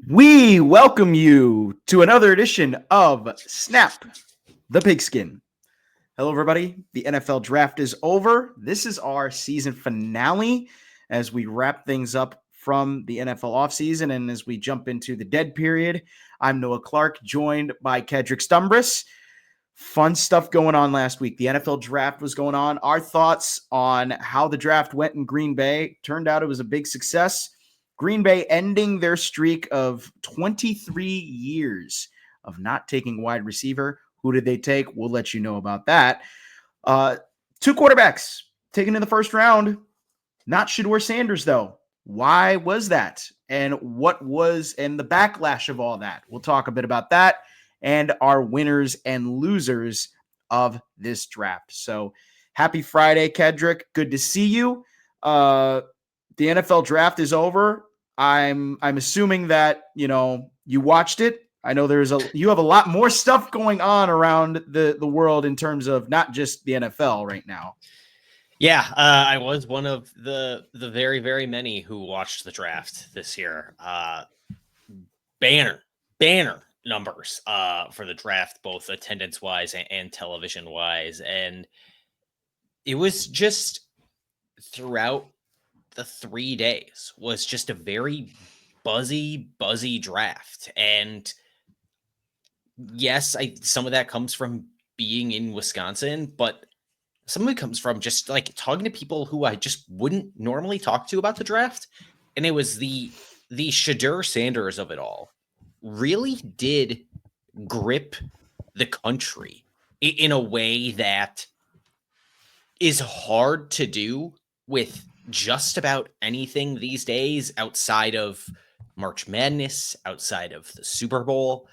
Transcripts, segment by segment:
We welcome you to another edition of Snap the Pigskin. Hello, everybody. The NFL draft is over. This is our season finale as we wrap things up from the NFL offseason and as we jump into the dead period. I'm Noah Clark, joined by Kedrick Stumbris. Fun stuff going on last week. The NFL draft was going on. Our thoughts on how the draft went in Green Bay. Turned out it was a big success. Green Bay ending their streak of 23 years of not taking wide receiver. Who did they take? We'll let you know about that. Two quarterbacks taken in the first round. Not Shedeur Sanders, though. Why was that? And what was and the backlash of all that? We'll talk a bit about that and our winners and losers of this draft. So happy Friday, Kedrick. Good to see you. The NFL draft is over. I'm assuming that, you watched it. I know you have a lot more stuff going on around the world in terms of not just the NFL right now. Yeah, I was one of the very, very many who watched the draft this year. Banner numbers for the draft, both attendance wise and television wise. And it was just throughout the 3 days was just a very buzzy draft. And yes, some of that comes from being in Wisconsin, but some of it comes from just like talking to people who I just wouldn't normally talk to about the draft. And it was the Shedeur Sanders of it all really did grip the country in a way that is hard to do with just about anything these days outside of March Madness, outside of the Super Bowl.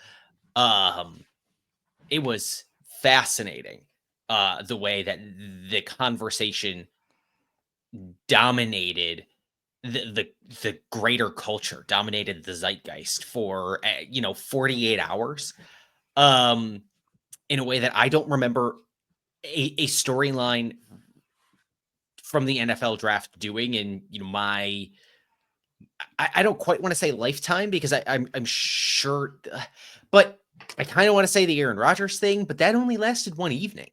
It was fascinating the way that the conversation dominated the greater culture, dominated the zeitgeist for 48 hours in a way that I don't remember a storyline from the NFL draft doing in my I don't quite want to say lifetime because I'm sure, but I kind of want to say the Aaron Rodgers thing, but that only lasted one evening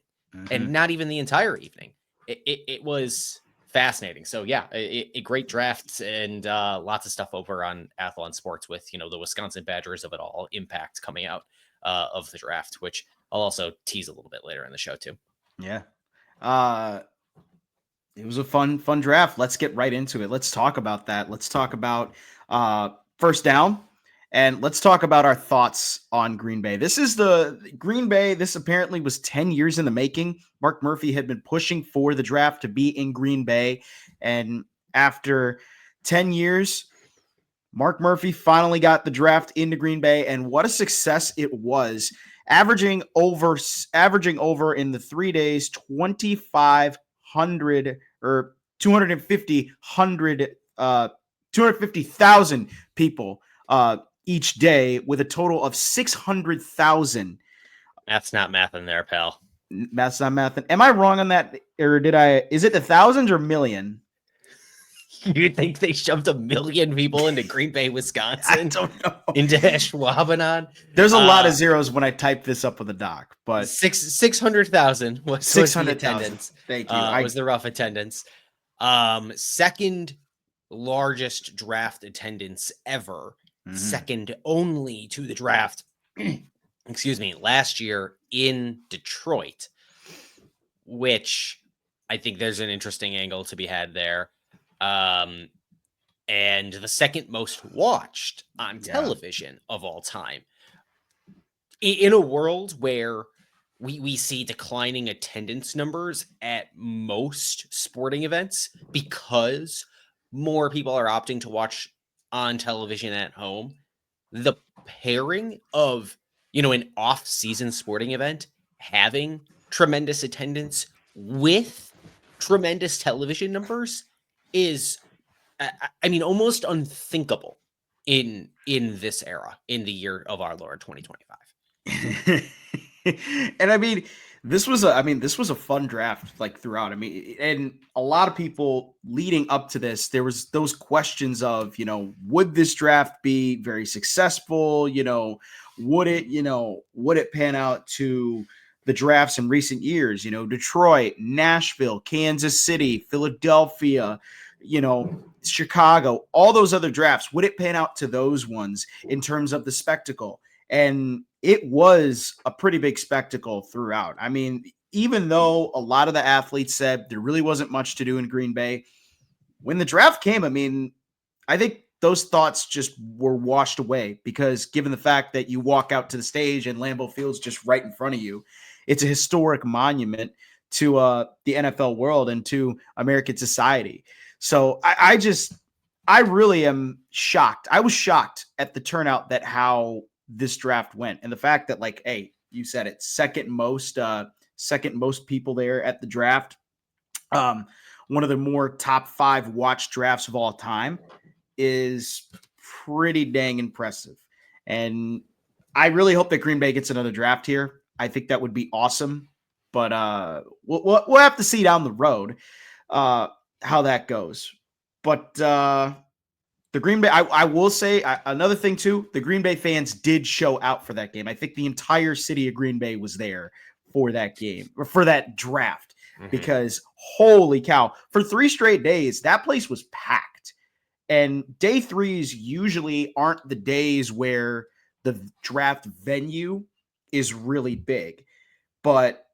and not even the entire evening. It was fascinating. So yeah, a great draft and lots of stuff over on Athlon Sports with, the Wisconsin Badgers of it all impact coming out of the draft, which I'll also tease a little bit later in the show too. Yeah. It was a fun draft. Let's get right into it. Let's talk about that. Let's talk about first down, and let's talk about our thoughts on Green Bay. This is the Green Bay. This apparently was 10 years in the making. Mark Murphy had been pushing for the draft to be in Green Bay, and after 10 years, Mark Murphy finally got the draft into Green Bay, and what a success it was. Averaging over in the 3 days, 250,000 people each day with a total of 600,000. That's not math in there, pal. That's not math. Am I wrong on that? Or is it the thousands or million? You think they shoved 1 million people into Green Bay, Wisconsin? I don't know. Into Ashwaubenon? There's a lot of zeros when I type this up on the doc, but 600,000 was 600 attendance. Thank you. Was the rough attendance. Second largest draft attendance ever. Second only to the draft. Excuse me, last year in Detroit, which I think there's an interesting angle to be had there. And the second most watched on television of all time. In a world where we see declining attendance numbers at most sporting events because more people are opting to watch on television at home, the pairing of, an off-season sporting event having tremendous attendance with tremendous television numbers is, almost unthinkable in this era, in the year of our Lord 2025. And This was a fun draft like throughout. I mean, and a lot of people leading up to this, there was those questions of, would this draft be very successful? Would it pan out to the drafts in recent years? Detroit, Nashville, Kansas City, Philadelphia, Chicago, all those other drafts. Would it pan out to those ones in terms of the spectacle? And it was a pretty big spectacle throughout. I mean, even though a lot of the athletes said there really wasn't much to do in Green Bay, when the draft came, I mean, I think those thoughts just were washed away because given the fact that you walk out to the stage and Lambeau Field's just right in front of you, it's a historic monument to the NFL world and to American society. So I really am shocked. I was shocked at the turnout that how this draft went and the fact that like, hey, you said it, second most people there at the draft. One of the more top 5 watch drafts of all time is pretty dang impressive. And I really hope that Green Bay gets another draft here. I think that would be awesome, but we'll have to see down the road how that goes. But the Green Bay, I will say another thing too, the Green Bay fans did show out for that game. I think the entire city of Green Bay was there for that game or for that draft because holy cow, for 3 straight days, that place was packed. And day 3s usually aren't the days where the draft venue is really big. But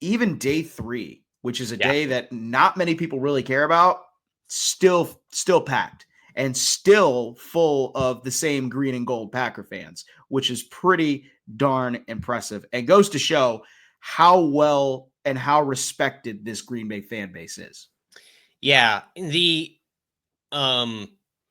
even day 3, which is a day that not many people really care about, still packed. And still full of the same green and gold Packer fans, which is pretty darn impressive and goes to show how well and how respected this Green Bay fan base is. Yeah, the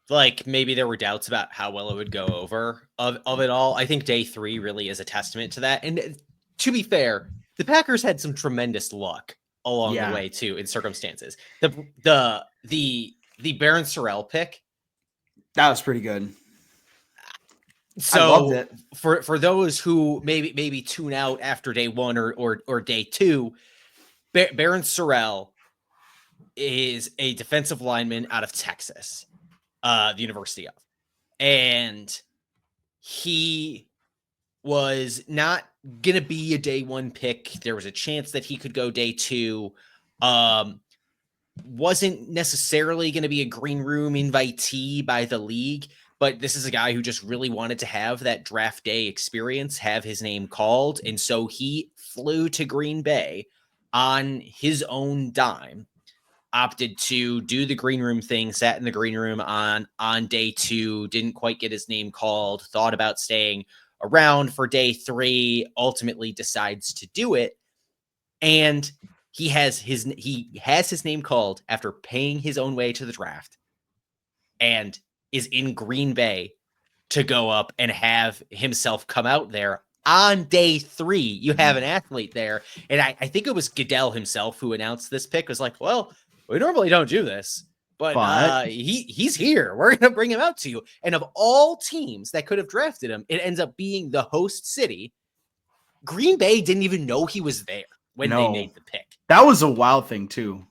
like maybe there were doubts about how well it would go over of it all. I think day 3 really is a testament to that. And to be fair, the Packers had some tremendous luck along the way too in circumstances. The Baron Sorrell pick, that was pretty good. So I loved it. For those who maybe tune out after day 1 or day 2, Baron Sorrell is a defensive lineman out of Texas, the University of, and he was not gonna be a day 1 pick. There was a chance that he could go day 2. Wasn't necessarily going to be a green room invitee by the league, but this is a guy who just really wanted to have that draft day experience, have his name called. And so he flew to Green Bay on his own dime, opted to do the green room thing, sat in the green room on day 2, didn't quite get his name called, thought about staying around for day 3, ultimately decides to do it. And he has his name called after paying his own way to the draft and is in Green Bay to go up and have himself come out there on day 3. You have an athlete there. And I think it was Goodell himself who announced this pick, was like, well, we normally don't do this, but he's here. We're going to bring him out to you. And of all teams that could have drafted him, it ends up being the host city. Green Bay didn't even know he was there when they made the pick. That was a wild thing too.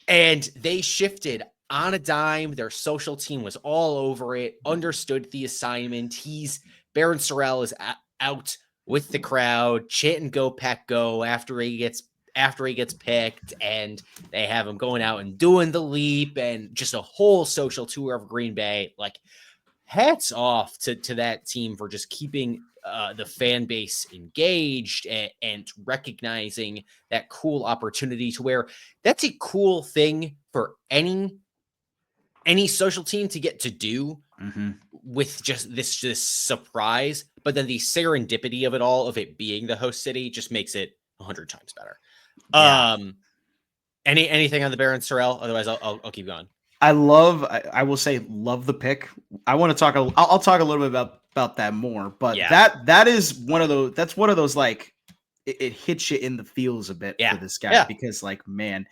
And they shifted on a dime. Their social team was all over it, understood the assignment. Baron Sorrell is out with the crowd, chanting "Go Pack Go" after he gets picked, and they have him going out and doing the leap and just a whole social tour of Green Bay. Like, hats off to that team for just keeping the fan base engaged and recognizing that cool opportunity to where that's a cool thing for any social team to get to do with just this surprise. But then the serendipity of it all, of it being the host city, just makes it 100 times better. Yeah. Anything on the Baron Sorrell? Otherwise, I'll keep going. I will say love the pick. I want to talk. I'll talk a little bit about that more. But that is one of those. That's one of those like it hits you in the feels a bit for this guy because like, man,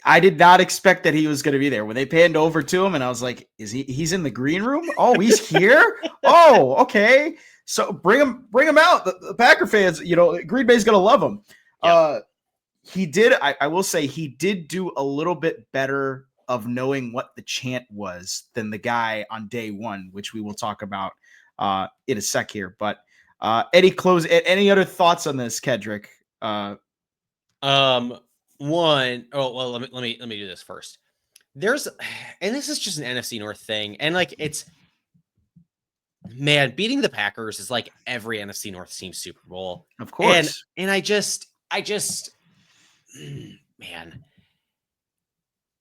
I did not expect that he was going to be there. When they panned over to him, and I was like, "Is he's in the green room? Oh, he's here. Oh, okay. So bring him out. The Packer fans, Green Bay's going to love him." Yep. He did. I will say he did do a little bit better of knowing what the chant was than the guy on day one, which we will talk about in a sec here. But any other thoughts on this, Kedrick? Let me do this first. And this is just an NFC North thing, and like beating the Packers is like every NFC North team Super Bowl, Of course. And I just man,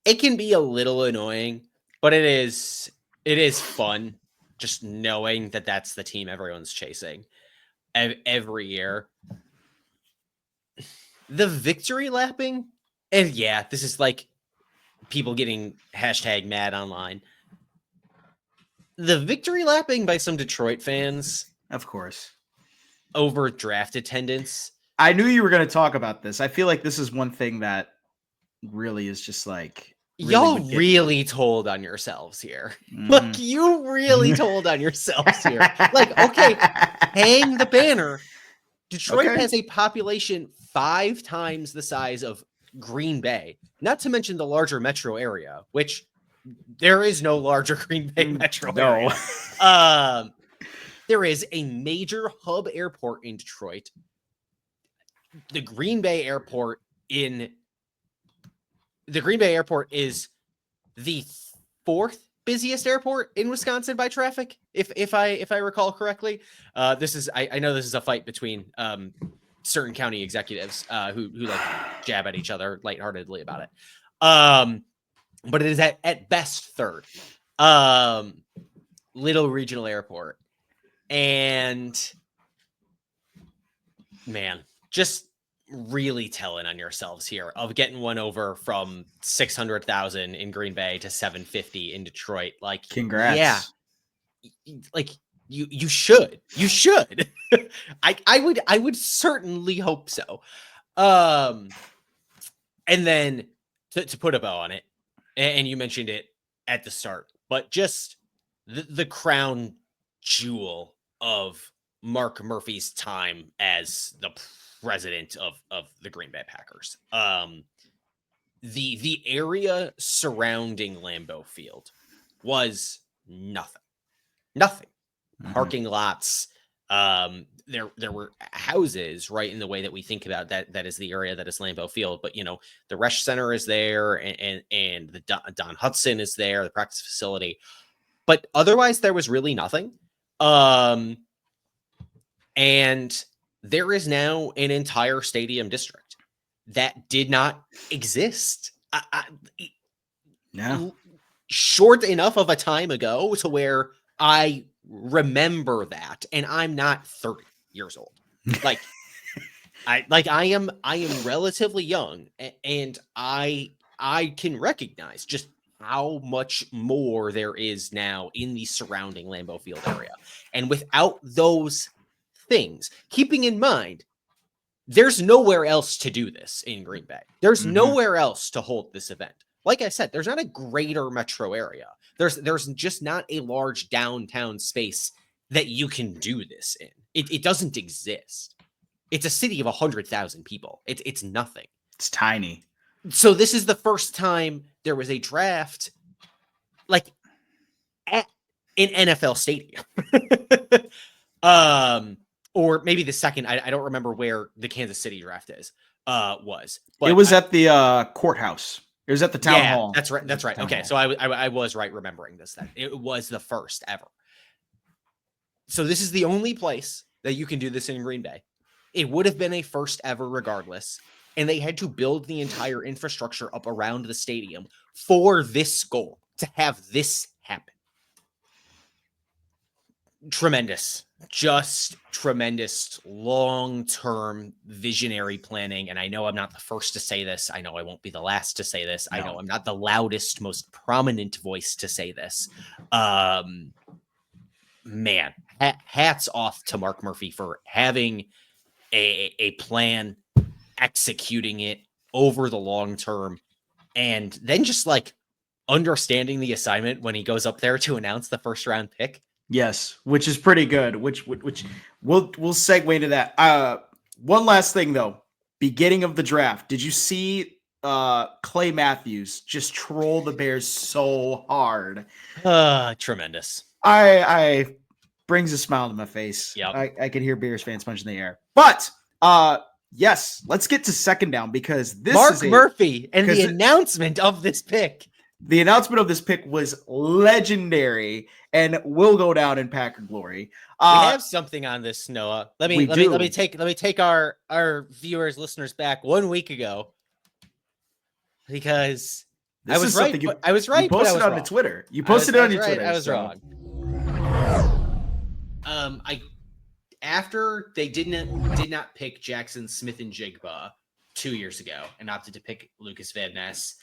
it can be a little annoying, but it is fun just knowing that that's the team everyone's chasing every year. The victory lapping, and yeah, this is like people getting #mad online. The victory lapping by some Detroit fans, of course, over draft attendance. I knew you were going to talk about this. I feel like this is one thing that really is just like y'all really told on yourselves here. Mm-hmm. Like you really told on yourselves here. Like, okay, hang the banner. Detroit has a population 5 times the size of Green Bay, not to mention the larger metro area, which there is no larger Green Bay metro area. There is a major hub airport in Detroit. The Green Bay Airport is the 4th busiest airport in Wisconsin by traffic, if I recall correctly. I know this is a fight between certain county executives who like jab at each other lightheartedly about it. But it is at best 3rd. Little regional airport. And man, just really telling on yourselves here of getting one over from 600,000 in Green Bay to 750 in Detroit. Like, congrats. Yeah. Like you should. I would certainly hope so. And then to put a bow on it, and you mentioned it at the start, but just the crown jewel of Mark Murphy's time as the president of the Green Bay Packers. The area surrounding Lambeau Field was nothing. Mm-hmm. Parking lots. There were houses right in the way that we think about that is the area that is Lambeau Field, but the Resch Center is there, and the Don Hudson is there, the practice facility, but otherwise there was really nothing. And there is now an entire stadium district that did not exist. Short enough of a time ago to where I remember that, and I'm not 30 years old. Like, I am relatively young, and I can recognize just how much more there is now in the surrounding Lambeau Field area. And without those things, keeping in mind, there's nowhere else to do this in Green Bay. There's nowhere else to hold this event. Like I said, there's not a greater metro area. There's just not a large downtown space that you can do this in. It doesn't exist. It's a city of 100,000 people. It's nothing. It's tiny. So this is the first time there was a draft like at an NFL stadium. Or maybe the second. I don't remember where the Kansas City draft was. But it was at the courthouse. It was at the town hall. That's right. That's right. Okay, so I was right remembering this then. It was the first ever. So this is the only place that you can do this in Green Bay. It would have been a first ever regardless. And they had to build the entire infrastructure up around the stadium for this goal, to have this happen. Tremendous. Just tremendous long-term visionary planning. And I know I'm not the first to say this. I know I won't be the last to say this. No. I know I'm not the loudest, most prominent voice to say this. Man, hats off to Mark Murphy for having a plan, executing it over the long term, and then just like understanding the assignment when he goes up there to announce the first round pick. Yes, which is pretty good. Which we'll segue into that. One last thing though, beginning of the draft. Did you see Clay Matthews just troll the Bears so hard? Tremendous. I brings a smile to my face. Yep. I can hear Bears fans punching the air. But yes, let's get to second down because this Mark is Murphy and the announcement of this pick. The announcement of this pick was legendary and will go down in Packer glory. We have something on this, Noah. Let me take our viewers, listeners back 1 week ago because I was right. You posted on the Twitter. You posted it on your Twitter. I was wrong. After they did not pick Jackson Smith-Njigba 2 years ago and opted to pick Lucas Van Ness,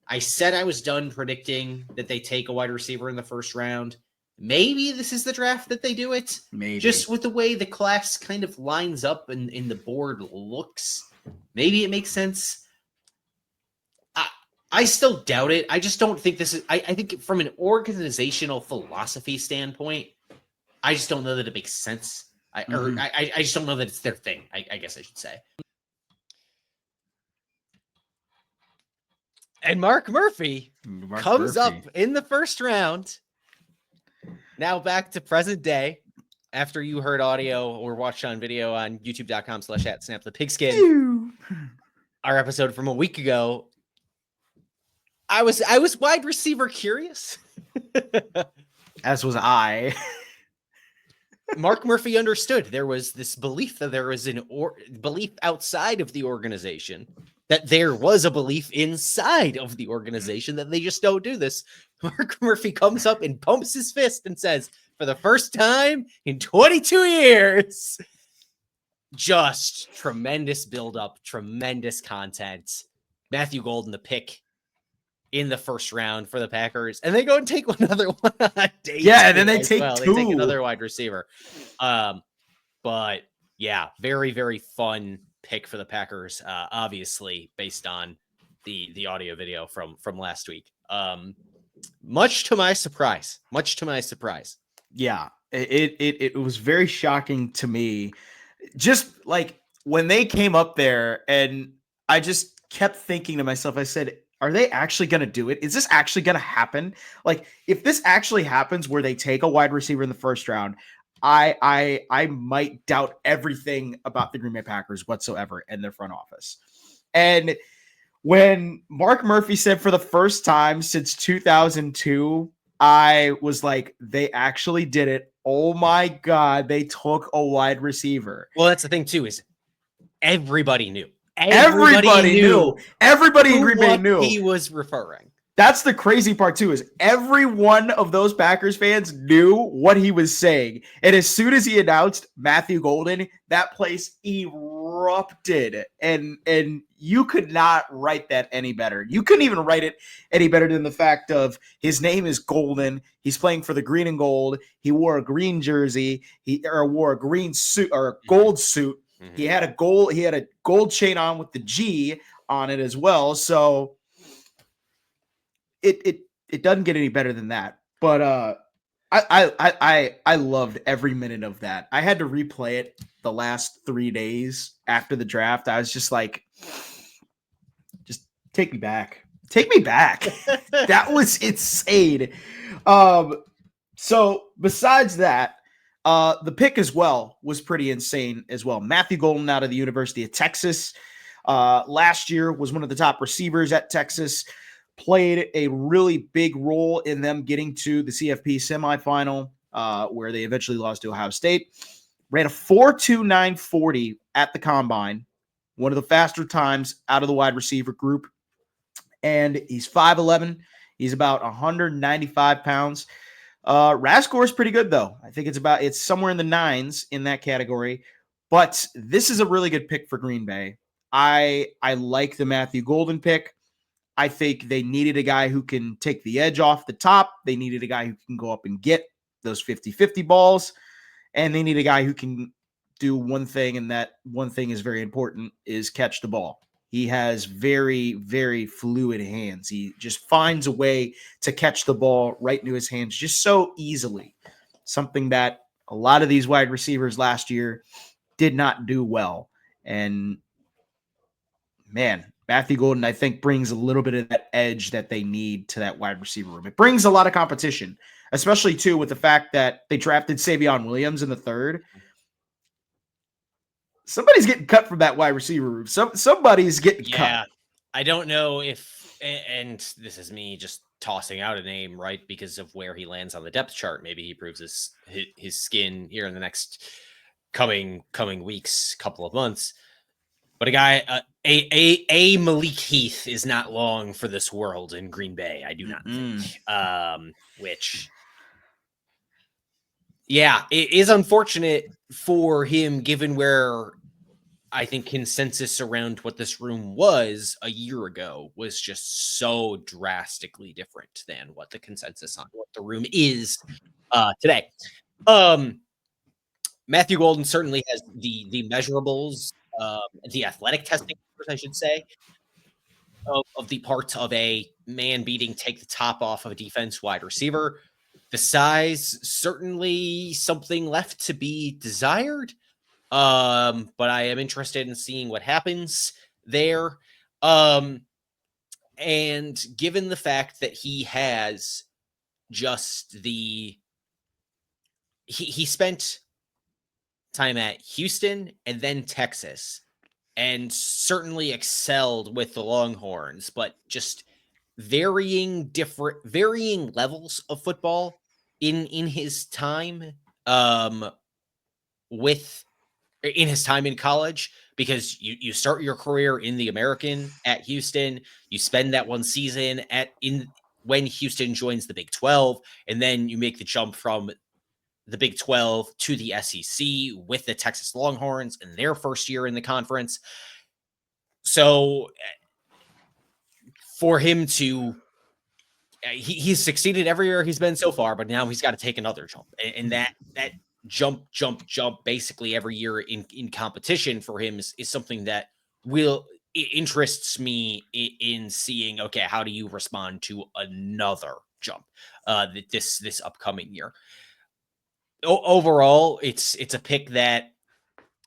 I said I was done predicting that they take a wide receiver in the first round. Maybe this is the draft that they do it. Maybe. Just with the way the class kind of lines up and the board looks. Maybe it makes sense. I still doubt it. I just don't think this is... I think from an organizational philosophy standpoint, I just don't know that it makes sense. I just don't know that it's their thing, I guess I should say. And Mark Murphy comes up in the first round. Now back to present day. After you heard audio or watched on video on youtube.com/@snapthepigskin, our episode from a week ago, I was wide receiver curious. As was I. Mark Murphy understood there was this belief that there was belief outside of the organization, that there was a belief inside of the organization, that they just don't do this. Mark Murphy comes up and pumps his fist and says, for the first time in 22 years, just tremendous buildup, tremendous content. Matthew Golden, the pick in the first round for the Packers, and they go and take another one on day two. And then they take two. They take another wide receiver. But yeah, very, very fun pick for the Packers, obviously based on the audio video from last week. Much to my surprise. Yeah, it was very shocking to me. Just like when they came up there, and I just kept thinking to myself, I said, are they actually going to do it? Is this actually going to happen? Like, if this actually happens where they take a wide receiver in the first round, I might doubt everything about the Green Bay Packers whatsoever and their front office. And when Mark Murphy said for the first time since 2002, I was like, they actually did it. Oh my God, they took a wide receiver. Well, that's the thing too, is everybody knew. Everybody knew. Everybody in Green Bay knew he was referring. That's the crazy part too, is every one of those Packers fans knew what he was saying. And as soon as he announced Matthew Golden, that place erupted. And you could not write that any better. You couldn't even write it any better than the fact of his name is Golden. He's playing for the green and gold. He wore a green jersey. He wore a green suit or a gold suit. Mm-hmm. He had a gold chain on with the G on it as well. So it doesn't get any better than that. But I loved every minute of that. I had to replay it the last 3 days after the draft. I was just like, just take me back. Take me back. That was insane. So besides that, the pick as well was pretty insane as well. Matthew Golden out of the University of Texas. Last year was one of the top receivers at Texas. Played a really big role in them getting to the CFP semifinal, where they eventually lost to Ohio State. Ran a 4.29 40 at the combine, one of the faster times out of the wide receiver group. And he's 5'11". He's about 195 pounds. RAS score is pretty good, though. I think it's somewhere in the 9s in that category. But this is a really good pick for Green Bay. I like the Matthew Golden pick. I think they needed a guy who can take the edge off the top. They needed a guy who can go up and get those 50-50 balls. And they need a guy who can do one thing, and that one thing is very important, is catch the ball. He has very, very fluid hands. He just finds a way to catch the ball right into his hands just so easily. Something that a lot of these wide receivers last year did not do well. And man, Matthew Golden, I think, brings a little bit of that edge that they need to that wide receiver room. It brings a lot of competition, especially, too, with the fact that they drafted Savion Williams in the third. Somebody's getting cut from that wide receiver room. Somebody's getting cut. I don't know if, and this is me just tossing out a name, right? Because of where he lands on the depth chart. Maybe he proves his skin here in the next coming weeks, couple of months. But a guy, a Malik Heath is not long for this world in Green Bay. I do not think. Which, yeah, it is unfortunate for him, given where I think consensus around what this room was a year ago was just so drastically different than what the consensus on what the room is today. Matthew Golden certainly has the measurables, the athletic testing, I should say, of the parts of a man beating, take the top off of a defense wide receiver. The size, certainly something left to be desired. But I am interested in seeing what happens there. And given the fact that he has just he spent time at Houston and then Texas and certainly excelled with the Longhorns, but just varying levels of football in his time in his time in college, because you start your career in the American at Houston, you spend that one season when Houston joins the Big 12, and then you make the jump from the Big 12 to the SEC with the Texas Longhorns in their first year in the conference. So for him to he's succeeded every year he's been so far, but now he's got to take another jump, and that jump basically every year in competition for him is something that interests me in seeing, okay, how do you respond to another jump this upcoming year? Overall, it's a pick that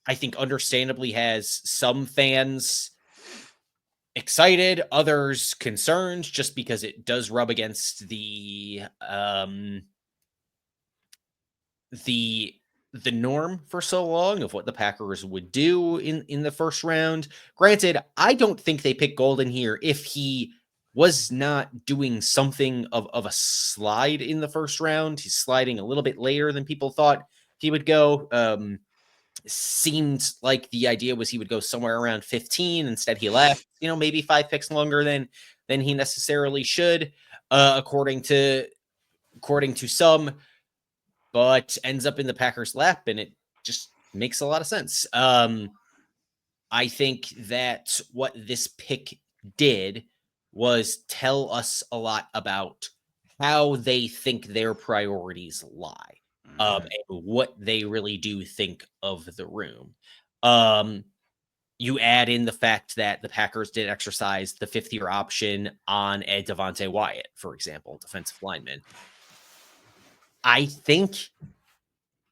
I think understandably has some fans excited, others concerned, just because it does rub against the norm for so long of what the Packers would do in the first round. Granted, I don't think they picked Golden here if he was not doing something of a slide in the first round. He's sliding a little bit later than people thought he would go. Seemed like the idea was he would go somewhere around 15. Instead, he left, maybe 5 picks longer than he necessarily should, according to some, but ends up in the Packers' lap, and it just makes a lot of sense. I think that what this pick did was tell us a lot about how they think their priorities lie, and what they really do think of the room. You add in the fact that the Packers did exercise the 5th-year option on a Devontae Wyatt, for example, defensive lineman. I think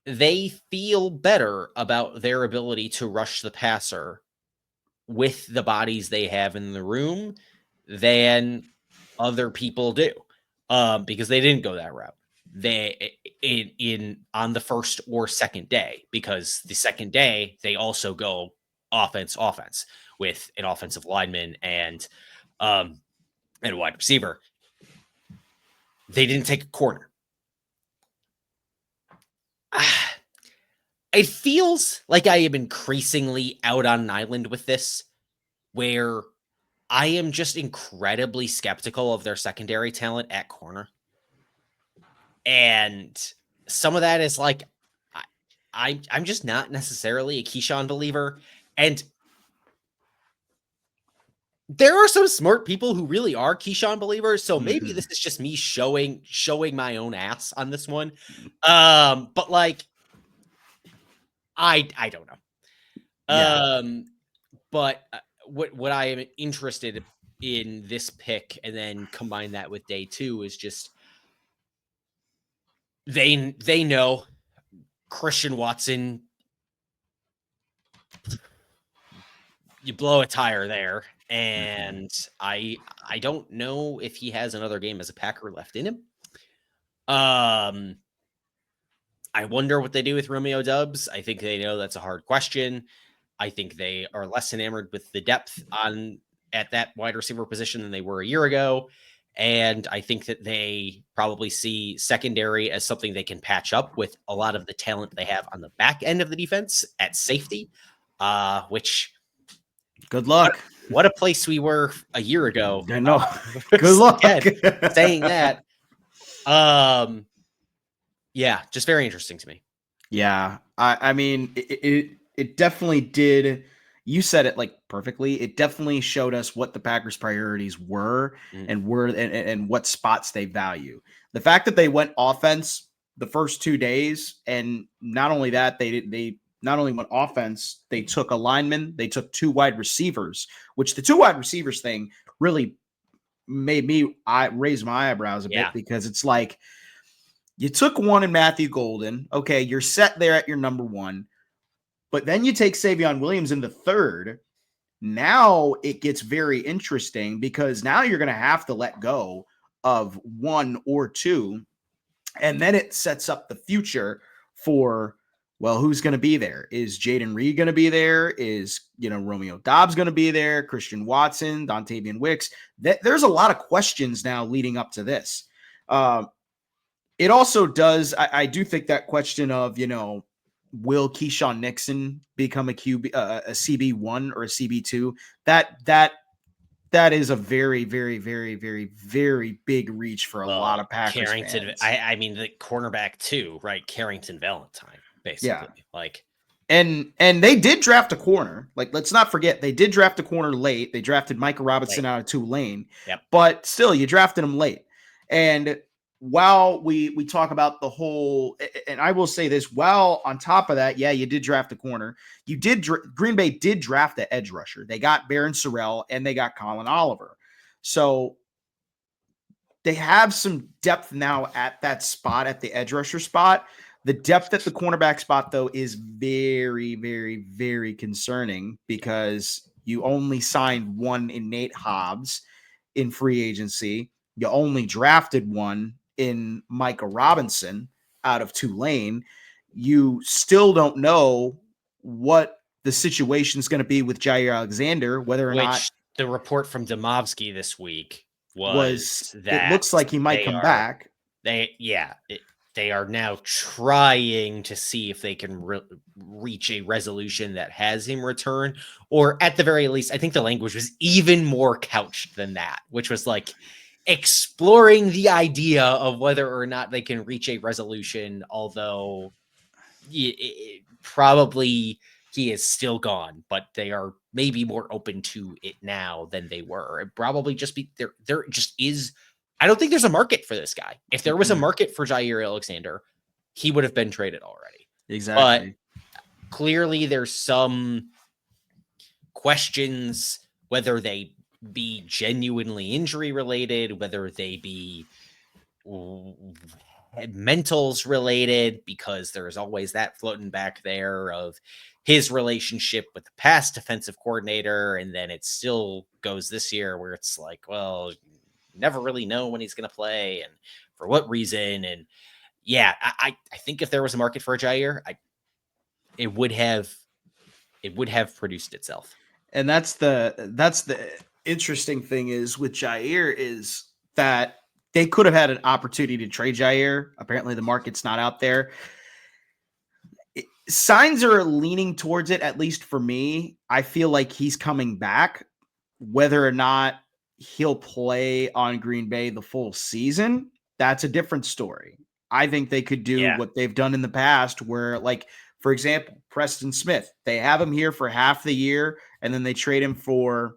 they feel better about their ability to rush the passer with the bodies they have in the room than other people do, because they didn't go that route. They on the first or second day, because the second day they also go offense with an offensive lineman and a wide receiver. They didn't take a corner. It feels like I am increasingly out on an island with this, where I am just incredibly skeptical of their secondary talent at corner. And some of that is like, I'm just not necessarily a Keyshawn believer. And there are some smart people who really are Keyshawn believers. So maybe this is just me showing my own ass on this one. But like, I don't know. Yeah. But what I am interested in this pick, and then combine that with day 2, is just they know Christian Watson. You blow a tire there, and I don't know if he has another game as a Packer left in him. I wonder what they do with Romeo Doubs. I think they know that's a hard question. I think they are less enamored with the depth at that wide receiver position than they were a year ago. And I think that they probably see secondary as something they can patch up with a lot of the talent they have on the back end of the defense at safety, which good luck. What a place we were a year ago. I know. Good luck. Saying that. Yeah, just very interesting to me. Yeah. I mean, it definitely did. You said it like perfectly. It definitely showed us what the Packers' priorities were and what spots they value. The fact that they went offense the first 2 days, and not only that, they not only went offense, they took a lineman, they took 2 wide receivers, which the 2 wide receivers thing really made me raise my eyebrows a bit, because it's like, you took one in Matthew Golden. Okay, you're set there at your number 1. But then you take Savion Williams in the 3rd. Now it gets very interesting, because now you're going to have to let go of 1 or 2. And then it sets up the future for, well, who's going to be there? Is Jaden Reed going to be there? Is, Romeo Doubs going to be there? Christian Watson, Dontavian Wicks? There's a lot of questions now leading up to this. It also does, I do think that question of, will Keyshawn Nixon become a CB1 or a CB2? That is a very, very, very, very, very big reach for a lot of Packers fans. I mean, the cornerback too, right? Carrington Valentine, basically. And they did draft a corner. Like, let's not forget, they did draft a corner late. They drafted Micah Robinson out of Tulane. Yep. But still, you drafted him late. And while we talk about the whole, and I will say this, while on top of that, you did draft a corner. Green Bay did draft the edge rusher. They got Baron Sorrell and they got Colin Oliver. So they have some depth now at that spot, at the edge rusher spot. The depth at the cornerback spot, though, is very, very, very concerning, because you only signed one in Nate Hobbs in free agency. You only drafted one in Micah Robinson out of Tulane. You still don't know what the situation is going to be with Jair Alexander, whether or not the report from Domovsky this week was that it looks like he might come back. They are now trying to see if they can reach a resolution that has him return, or at the very least, I think the language was even more couched than that, which was like exploring the idea of whether or not they can reach a resolution, although probably he is still gone, but they are maybe more open to it now than they were. It probably just be there just is. I don't think there's a market for this guy. If there was a market for Jair Alexander, he would have been traded already. Exactly. But clearly there's some questions, whether they be genuinely injury related, whether they be mentals related, because there's always that floating back there of his relationship with the past defensive coordinator. And then it still goes this year where it's like, well, you never really know when he's going to play and for what reason. And I think if there was a market for a Jair, it would have produced itself. And that's the interesting thing is with Jair is that they could have had an opportunity to trade Jair. Apparently the market's not out there. Signs are leaning towards it, at least for me. I feel like he's coming back. Whether or not he'll play on Green Bay the full season, that's a different story. I think they could do what they've done in the past where, like, for example, Preston Smith, they have him here for half the year and then they trade him for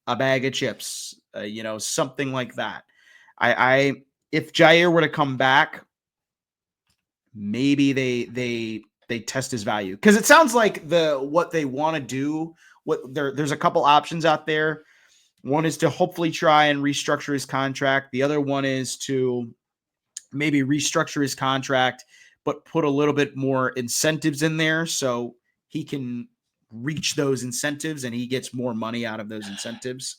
a bag of chips, something like that. If Jair were to come back, maybe they test his value, because it sounds like what they want to do there's a couple options out there. One is to hopefully try and restructure his contract. The other one is to maybe restructure his contract, but put a little bit more incentives in there so he can reach those incentives and he gets more money out of those incentives.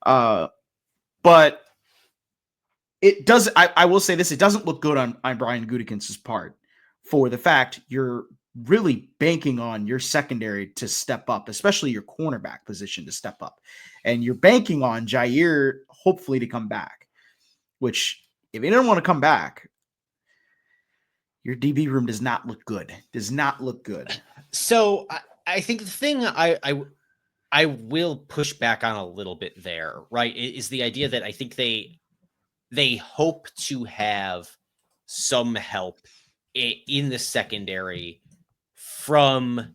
But it does. I will say this: it doesn't look good on Brian Gutekunst's part for the fact you're really banking on your secondary to step up, especially your cornerback position to step up, and you're banking on Jair hopefully to come back. Which, if he didn't want to come back, your DB room does not look good. Does not look good. So I think the thing I will push back on a little bit there, right, is the idea that I think they hope to have some help in the secondary from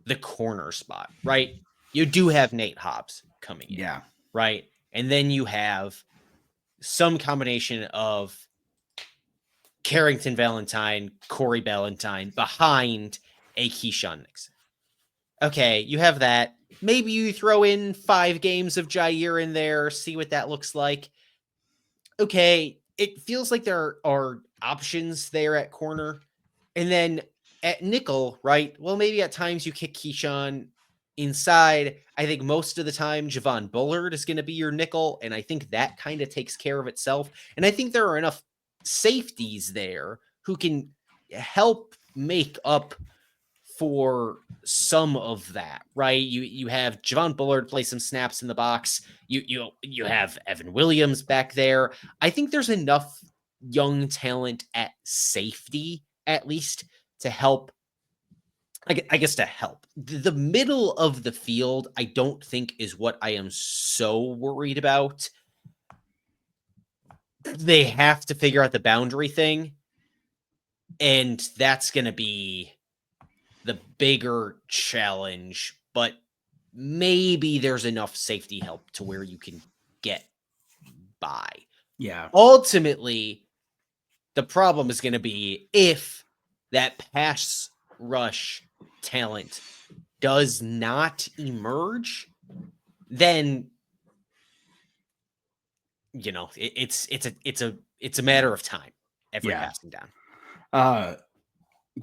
the corner spot, right? You do have Nate Hobbs coming in, Yeah. right? And then you have some combination of Carrington Valentine, Corey Ballantyne behind a Keyshawn Nixon. Okay, you have that. Maybe you throw in 5 games of Jair in there, see what that looks like. Okay, it feels like there are options there at corner. And then at nickel, right? Well, maybe at times you kick Keyshawn inside. I think most of the time Javon Bullard is going to be your nickel, and I think that kind of takes care of itself. And I think there are enough safeties there who can help make up for some of that, right? You have Javon Bullard play some snaps in the box. You have Evan Williams back there. I think there's enough young talent at safety, at least, to help. I guess to help. The middle of the field, I don't think is what I am so worried about. They have to figure out the boundary thing, and that's going to be the bigger challenge, but maybe there's enough safety help to where you can get by. Yeah. Ultimately, the problem is going to be if that pass rush talent does not emerge, then it's a matter of time. Every passing down.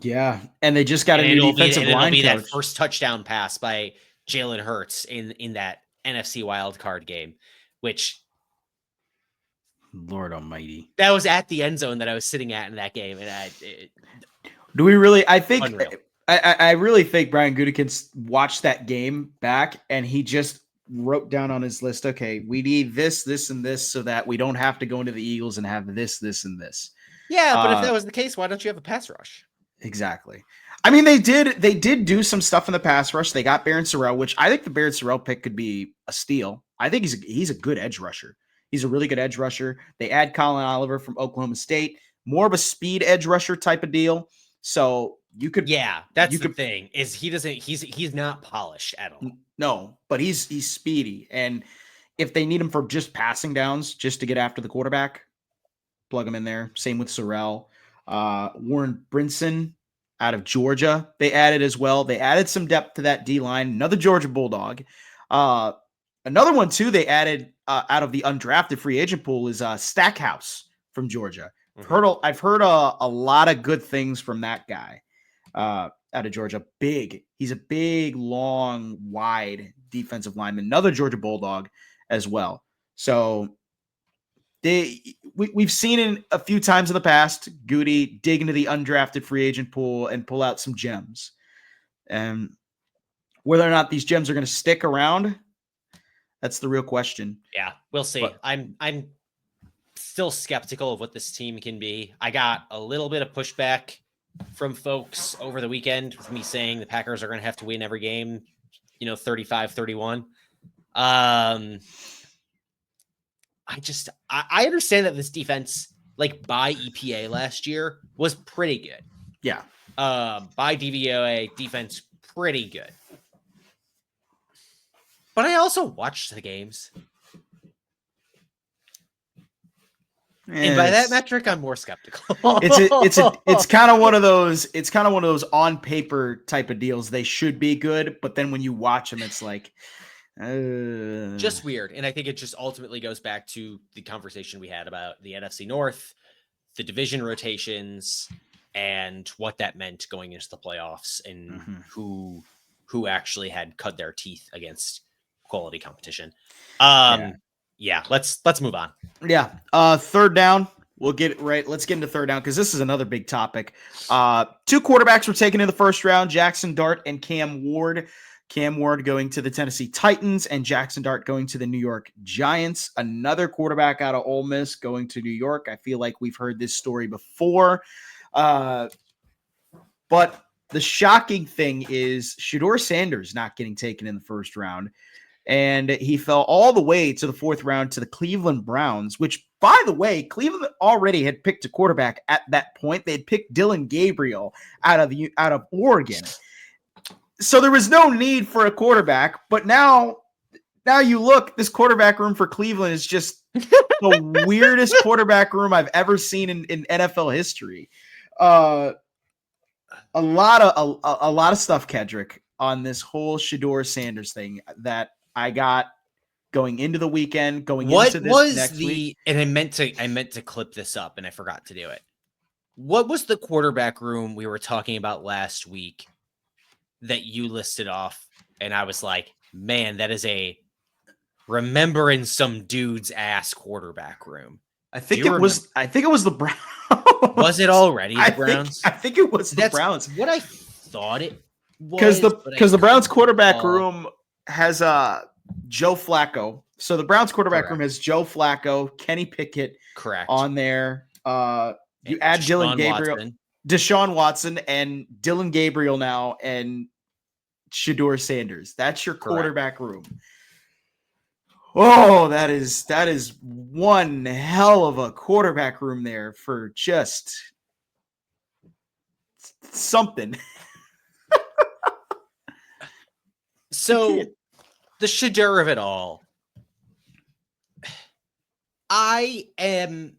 Yeah, and they just got a new defensive line coach. That first touchdown pass by Jalen Hurts in that NFC wild card game, which Lord Almighty, that was at the end zone that I was sitting at in that game, and do we really? I think unreal. I really think Brian Gutekunst watched that game back, and he just wrote down on his list, okay, we need this, this, and this, so that we don't have to go into the Eagles and have this, this, and this. Yeah, but if that was the case, why don't you have a pass rush? Exactly. I mean, they did do some stuff in the pass rush. They got Barron Sorrell, which I think the Barron Sorrell pick could be a steal. I think he's a good edge rusher. He's a really good edge rusher. They add Colin Oliver from Oklahoma State, more of a speed edge rusher type of deal. So you could, that's the thing is he's not polished at all. No, but he's speedy, and if they need him for just passing downs, just to get after the quarterback, plug him in there. Same with Sorrell. Warren Brinson out of Georgia, they added as well. They added some depth to that D-line. Another Georgia Bulldog. Another one, too, they added out of the undrafted free agent pool is Stackhouse from Georgia. Mm-hmm. I've heard a lot of good things from that guy out of Georgia. He's a big, long, wide defensive lineman. Another Georgia Bulldog as well. So we've seen it a few times in the past, Goody dig into the undrafted free agent pool and pull out some gems. And whether or not these gems are going to stick around, that's the real question. Yeah, we'll see. But I'm still skeptical of what this team can be. I got a little bit of pushback from folks over the weekend with me saying the Packers are going to have to win every game, 35-31. I understand that this defense, like by EPA last year, was pretty good. Yeah. By DVOA, defense pretty good. But I also watched the games. And by that metric, I'm more skeptical. It's kind of one of those. It's kind of one of those on paper type of deals. They should be good, but then when you watch them, it's like just weird. And I think it just ultimately goes back to the conversation we had about the NFC North, the division rotations, and what that meant going into the playoffs, and who actually had cut their teeth against quality competition. Yeah, let's move on. Yeah. Third down. We'll get it right. Let's get into third down because this is another big topic. Two quarterbacks were taken in the first round, Jackson Dart and Cam Ward. Cam Ward going to the Tennessee Titans and Jackson Dart going to the New York Giants. Another quarterback out of Ole Miss going to New York. I feel like we've heard this story before. But the shocking thing is Shedeur Sanders not getting taken in the first round. And he fell all the way to the fourth round to the Cleveland Browns, which, by the way, Cleveland already had picked a quarterback at that point. They had picked Dylan Gabriel out of Oregon. So there was no need for a quarterback. But now you look, this quarterback room for Cleveland is just the weirdest quarterback room I've ever seen in NFL history. A lot of stuff, Kedrick, on this whole Shedeur Sanders thing that I got going into the weekend, into this next week. And I meant to clip this up and I forgot to do it. What was the quarterback room we were talking about last week that you listed off? And I was like, man, that is a remembering some dude's ass quarterback room. I think it was the Browns. Was it already the Browns? I think it was the Browns. What I thought it was. Because the Browns quarterback room has Joe Flacco. So the Browns quarterback room has Joe Flacco, Kenny Pickett, correct, on there. You add Dylan Gabriel, Deshaun Watson, and Dylan Gabriel now, and Shedeur Sanders. That's your quarterback room. Oh, that is one hell of a quarterback room there for just something. So the Shedeur of it all, I am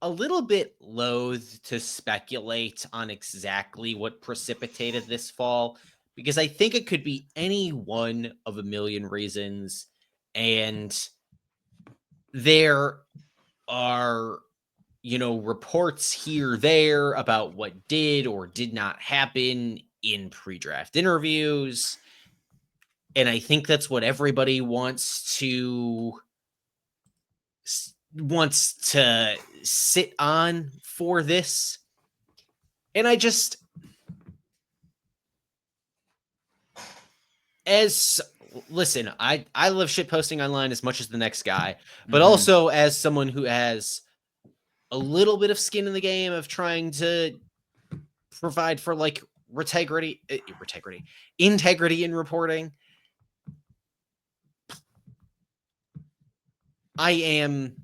a little bit loath to speculate on exactly what precipitated this fall, because I think it could be any one of a million reasons. And there are, reports here, there about what did or did not happen in pre-draft interviews. And I think that's what everybody wants to sit on for this. And I just, listen, I love shit posting online as much as the next guy, but also as someone who has a little bit of skin in the game of trying to provide for like integrity in reporting. I am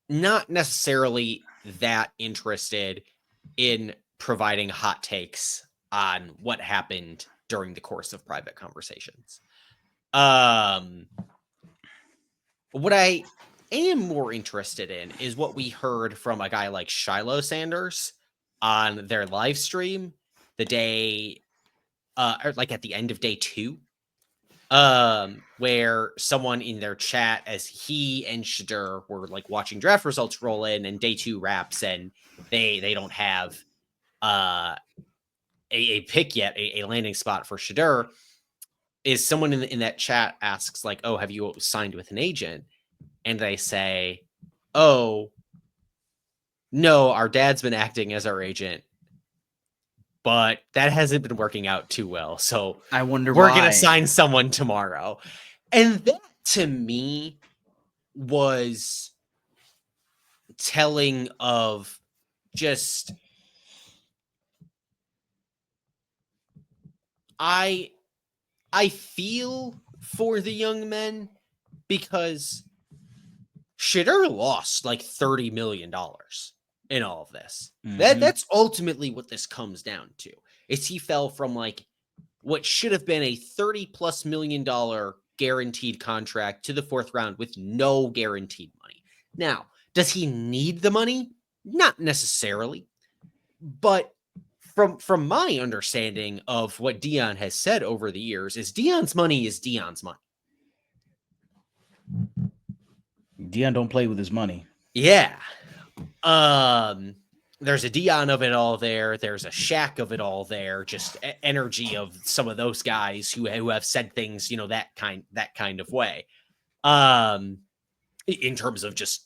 not necessarily that interested in providing hot takes on what happened during the course of private conversations. What I am more interested in is what we heard from a guy like Shedeur Sanders on their live stream the day, or like at the end of day 2, where someone in their chat, as he and Shedeur were like watching draft results roll in and day 2 wraps, and they don't have a pick yet, a landing spot for Shedeur, is someone in that chat asks like, oh, have you signed with an agent? And they say, oh, no, our dad's been acting as our agent, but that hasn't been working out too well. So I wonder we're going to sign someone tomorrow. And that to me was telling of just, I feel for the young men, because Shedeur lost like $30 million in all of this. That's ultimately what this comes down to. Is he fell from like what should have been a $30+ million guaranteed contract to the 4th round with no guaranteed money. Now, does he need the money? Not necessarily. But from my understanding of what Dion has said over the years is Dion's money is Dion's money. Dion don't play with his money. Yeah. There's a Dion of it all there. There's a Shaq of it all there. Just energy of some of those guys who have said things, that kind of way. In terms of just,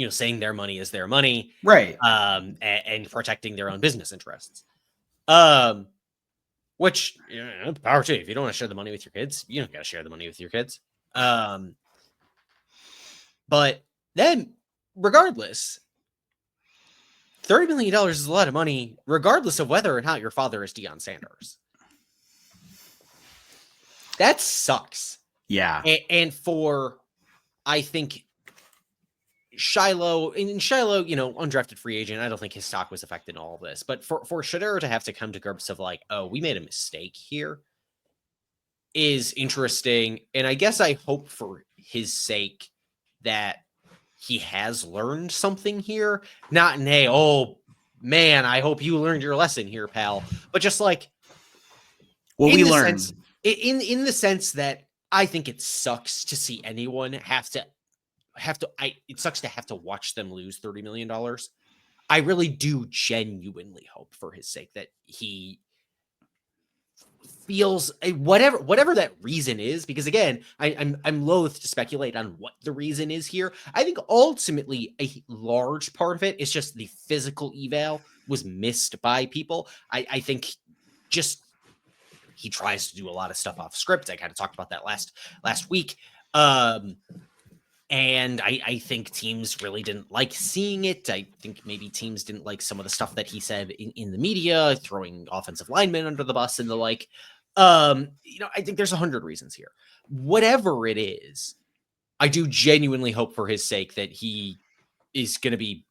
saying their money is their money. Right. And protecting their own business interests. Which, power to you. If you don't want to share the money with your kids, you don't got to share the money with your kids. But then, regardless, $30 million is a lot of money, regardless of whether or not your father is Deion Sanders. That sucks. Yeah. And for, I think, Shiloh, undrafted free agent, I don't think his stock was affected in all of this. But for Shedeur to have to come to grips of like, oh, we made a mistake here is interesting. And I guess I hope for his sake that he has learned something here. Not in a, oh man, I hope you learned your lesson here, pal. But just like, well, we learned in the sense that I think it sucks to see anyone it sucks to have to watch them lose $30 million. I really do genuinely hope for his sake that he feels whatever that reason is, because again, I'm loath to speculate on what the reason is here. I think ultimately a large part of it is just the physical eval was missed by people. I think just he tries to do a lot of stuff off script. I kind of talked about that last week. And I think teams really didn't like seeing it. I think maybe teams didn't like some of the stuff that he said in the media, throwing offensive linemen under the bus and the like. I think there's 100 reasons here. Whatever it is, I do genuinely hope for his sake that he is going to be,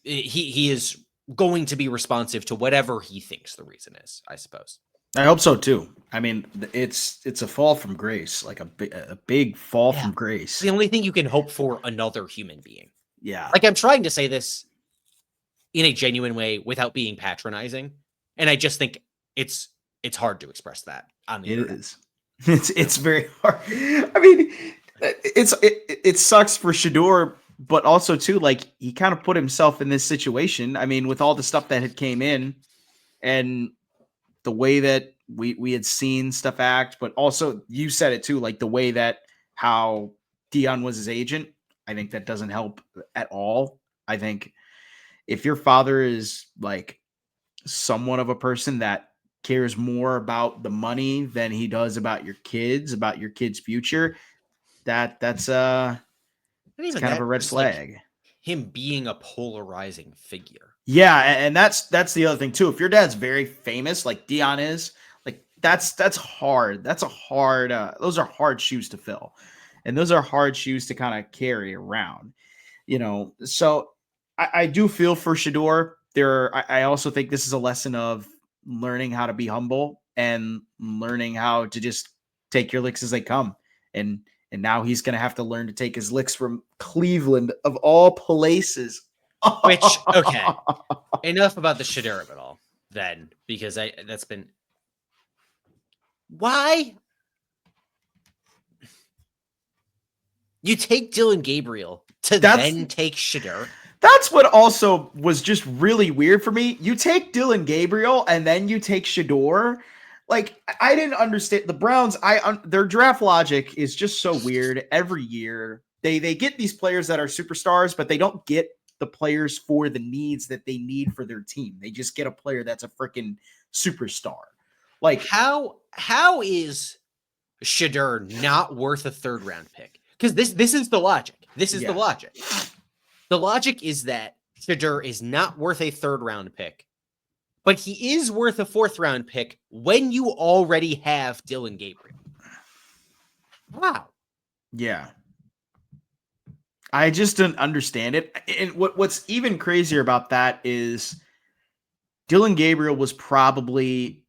he is going to be responsive to whatever he thinks the reason is, I suppose. I hope so too. I mean, it's a fall from grace, like a big fall from grace. It's the only thing you can hope for another human being. Yeah. Like, I'm trying to say this in a genuine way without being patronizing. And I just think it's hard to express that on the internet. It's very hard. I mean, it sucks for Shedeur, but also too, like, he kind of put himself in this situation. I mean, with all the stuff that had came in and the way that we had seen stuff act, but also you said it too, like the way that how Dion was his agent, I think that doesn't help at all. I think if your father is like somewhat of a person that cares more about the money than he does about your kids' future, that's kind of a red flag. Like him being a polarizing figure. Yeah, and that's the other thing too. If your dad's very famous, like Dion is, like that's hard. That's a hard. Those are hard shoes to fill, and those are hard shoes to kind of carry around. So I do feel for Shedeur. I also think this is a lesson of learning how to be humble and learning how to just take your licks as they come. And now he's going to have to learn to take his licks from Cleveland of all places. Which, okay, enough about the Shedeur of it all then, because that's been why you take Dylan Gabriel to then take Shedeur. That's what also was just really weird for me. You take Dylan Gabriel and then you take Shedeur. Like, I didn't understand the Browns. Their draft logic is just so weird. Every year they get these players that are superstars, but they don't get the players for the needs that they need for their team. They just get a player that's a freaking superstar. Like, how is Shedeur not worth a 3rd round pick? Because this is the logic. This is the logic. The logic is that Shedeur is not worth a 3rd round pick, but he is worth a 4th round pick when you already have Dylan Gabriel. Wow. Yeah. I just didn't understand it. And what's even crazier about that is Dylan Gabriel was probably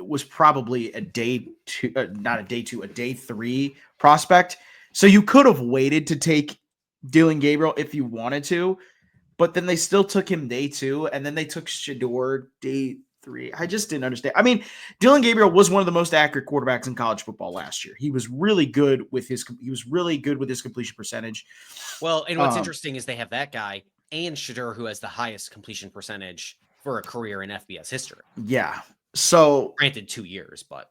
was probably a day 2, not a day 2, a day 3 prospect. So you could have waited to take Dylan Gabriel if you wanted to, but then they still took him day 2, and then they took Shedeur day 3. I just didn't understand. I mean, Dylan Gabriel was one of the most accurate quarterbacks in college football last year. He was really good with his completion percentage. Well, and what's interesting is they have that guy and Shedeur, who has the highest completion percentage for a career in FBS history. Yeah. So granted 2 years, but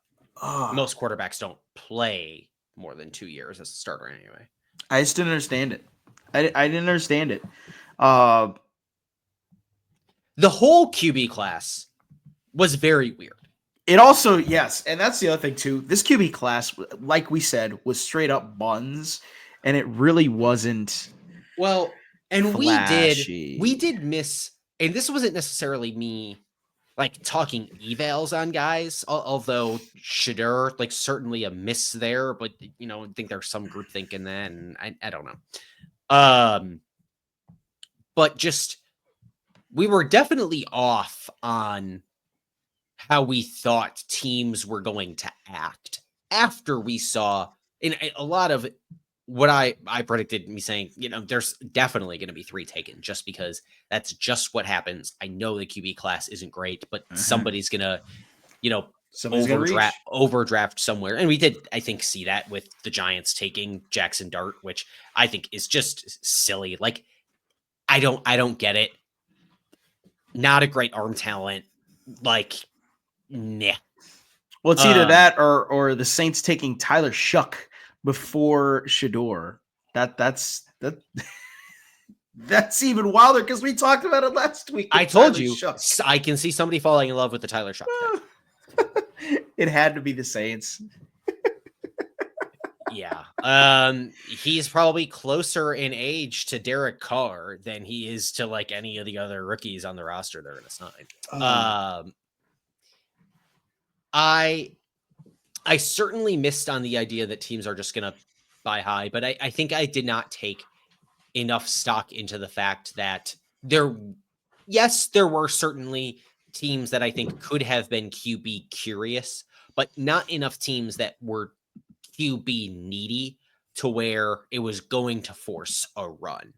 most quarterbacks don't play more than 2 years as a starter anyway. I just didn't understand it. I didn't understand it. The whole QB class was very weird. It also, yes, and that's the other thing too. This QB class, like we said, was straight up buns, and it really wasn't. Well, and flashy. we did miss, and this wasn't necessarily me like talking evals on guys, although Shedeur, like, certainly a miss there, but you know, I think there's some group thinking that, and I don't know. But just we were definitely off on how we thought teams were going to act after we saw in a lot of what I predicted, me saying, you know, there's definitely going to be 3 taken just because that's just what happens. I know the QB class isn't great, but somebody's going to, you know, overdraft somewhere. And we did, I think, see that with the Giants taking Jackson Dart, which I think is just silly. Like, I don't get it. Not a great arm talent. Like, nah. Well, it's either that or the Saints taking Tyler Shuck before Shedeur. That's even wilder because we talked about it last week. I told you, I can see somebody falling in love with the Tyler Shuck thing. It had to be the Saints. Yeah. He's probably closer in age to Derek Carr than he is to like any of the other rookies on the roster they're going to sign. I certainly missed on the idea that teams are just going to buy high, but I think I did not take enough stock into the fact that there were certainly teams that I think could have been QB curious, but not enough teams that were QB needy to where it was going to force a run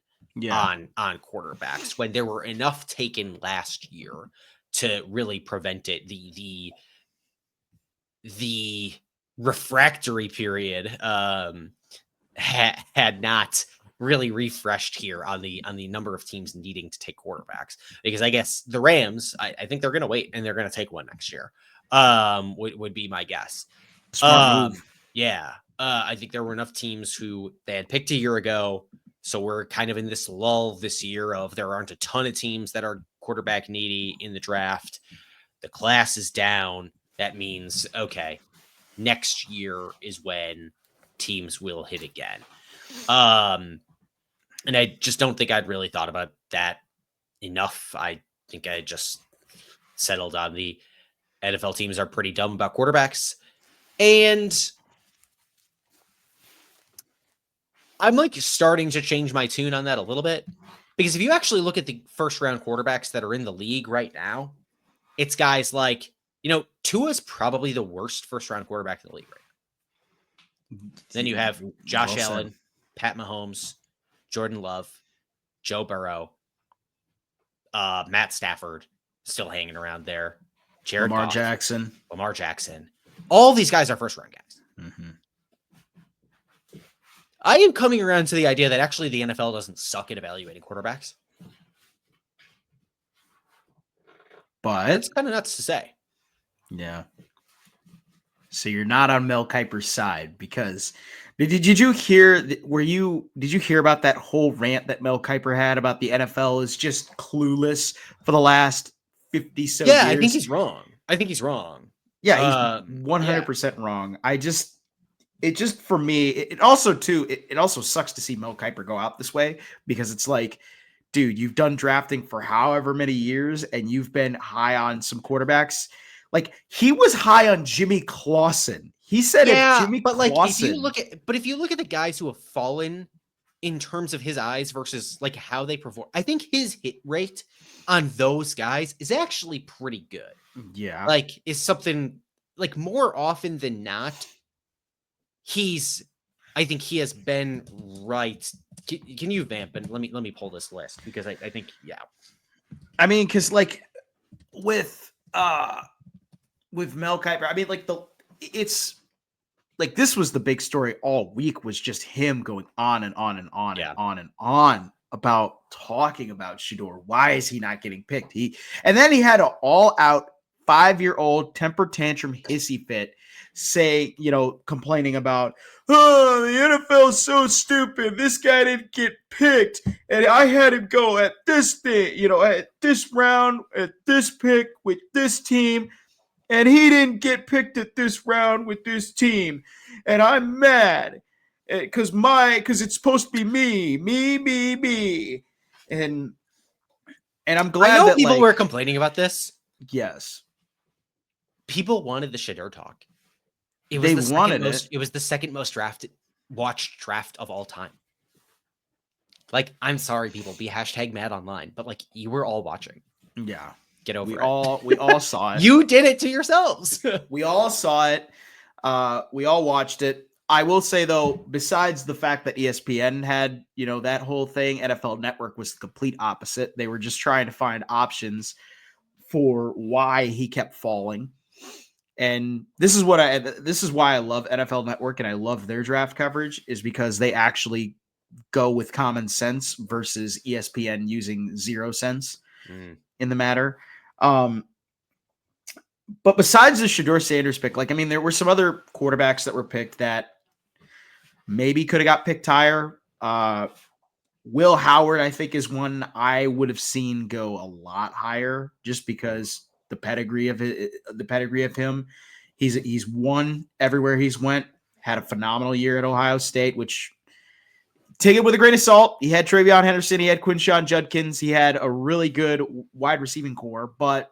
on quarterbacks when there were enough taken last year to really prevent it. The refractory period had not really refreshed here on the number of teams needing to take quarterbacks, because I guess the Rams, I think they're going to wait and they're going to take one next year. Would be my guess. Smart move. Yeah. I think there were enough teams who they had picked a year ago. So we're kind of in this lull this year of there aren't a ton of teams that are quarterback needy in the draft. The class is down. That means, okay, next year is when teams will hit again. And I just don't think I'd really thought about that enough. I think I just settled on the NFL teams are pretty dumb about quarterbacks. And I'm like starting to change my tune on that a little bit, because if you actually look at the first round quarterbacks that are in the league right now, it's guys like, you know, Tua's probably the worst first round quarterback in the league right now. Then you have Josh Allen, Pat Mahomes, Jordan Love, Joe Burrow, Matt Stafford still hanging around there. Lamar Goff, Jackson. All these guys are first round guys. Mm-hmm. I am coming around to the idea that actually the NFL doesn't suck at evaluating quarterbacks. But that's kind of nuts to say. Yeah. So you're not on Mel Kiper's side, because did you hear? Did you hear about that whole rant that Mel Kiper had about the NFL is just clueless for the last 50 so years? Yeah, I think he's wrong. Yeah, he's 100% wrong. It just for me, it also sucks to see Mel Kiper go out this way, because it's like, dude, you've done drafting for however many years and you've been high on some quarterbacks. Like, he was high on Jimmy Clausen. He said, if you look at the guys who have fallen in terms of his eyes versus like how they perform, I think his hit rate on those guys is actually pretty good. Yeah. like is something like more often than not, I think he has been right. Can you vamp and let me pull this list because I think I mean, because like with Mel Kiper, I mean, like it's like this was the big story all week was just him going on and on and on and on and on about talking about Shedeur. Why is he not getting picked? And then he had an all-out 5-year-old temper tantrum hissy fit say, complaining about, oh, the NFL is so stupid. This guy didn't get picked. And I had him go at this thing, at this round, at this pick with this team. And he didn't get picked at this round with this team. And I'm mad because it's supposed to be me. And I'm glad I know that people were complaining about this. Yes. People wanted the Shedeur talk. It was the second most watched draft of all time. Like, I'm sorry, people, be #mad online, but like you were all watching. Yeah. Get over it. We all saw it. You did it to yourselves. We all saw it. We all watched it. I will say though, besides the fact that ESPN had, that whole thing, NFL Network was the complete opposite. They were just trying to find options for why he kept falling. And this is why I love NFL Network and I love their draft coverage is because they actually go with common sense versus ESPN using 0 sense in the matter. But besides the Shedeur Sanders pick, there were some other quarterbacks that were picked that maybe could have got picked higher. Will Howard, I think, is one I would have seen go a lot higher just because the pedigree of him. He's won everywhere he's went. Had a phenomenal year at Ohio State, which take it with a grain of salt. He had Travion Henderson, he had Quinshon Judkins, he had a really good wide receiving core, but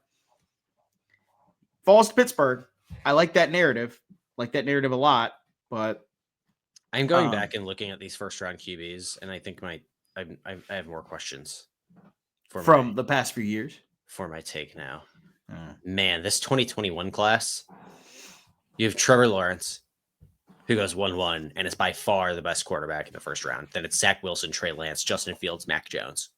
falls to Pittsburgh. I like that narrative. A lot, but I'm going back and looking at these first round QBs, and I think I have more questions from the past few years for my take now. Man, this 2021 class, you have Trevor Lawrence, who goes 1-1 and is by far the best quarterback in the first round. Then it's Zach Wilson, Trey Lance, Justin Fields, Mac Jones.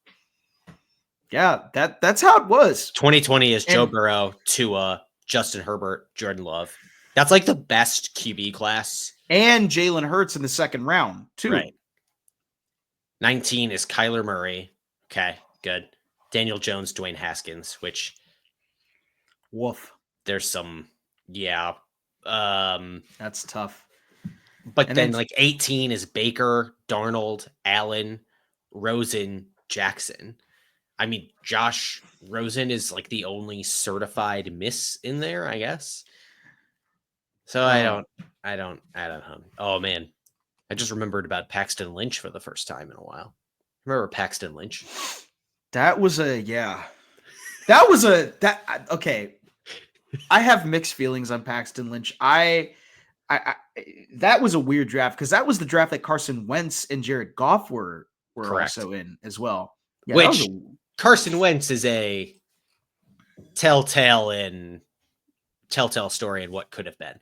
Yeah, that's how it was. 2020 is Joe Burrow, Tua, Justin Herbert, Jordan Love. That's like the best QB class. And Jalen Hurts in the second round, too. Right. 19 is Kyler Murray. Okay, good. Daniel Jones, Dwayne Haskins, which... Woof. There's some... Yeah. That's tough. But then 18 is Baker, Darnold, Allen, Rosen, Jackson. I mean, Josh Rosen is like the only certified miss in there, I guess. So I don't know. Oh man. I just remembered about Paxton Lynch for the first time in a while. Remember Paxton Lynch? Okay. I have mixed feelings on Paxton Lynch. I that was a weird draft because that was the draft that Carson Wentz and Jared Goff were also in as well. Yeah, which Carson Wentz is a telltale story in what could have been.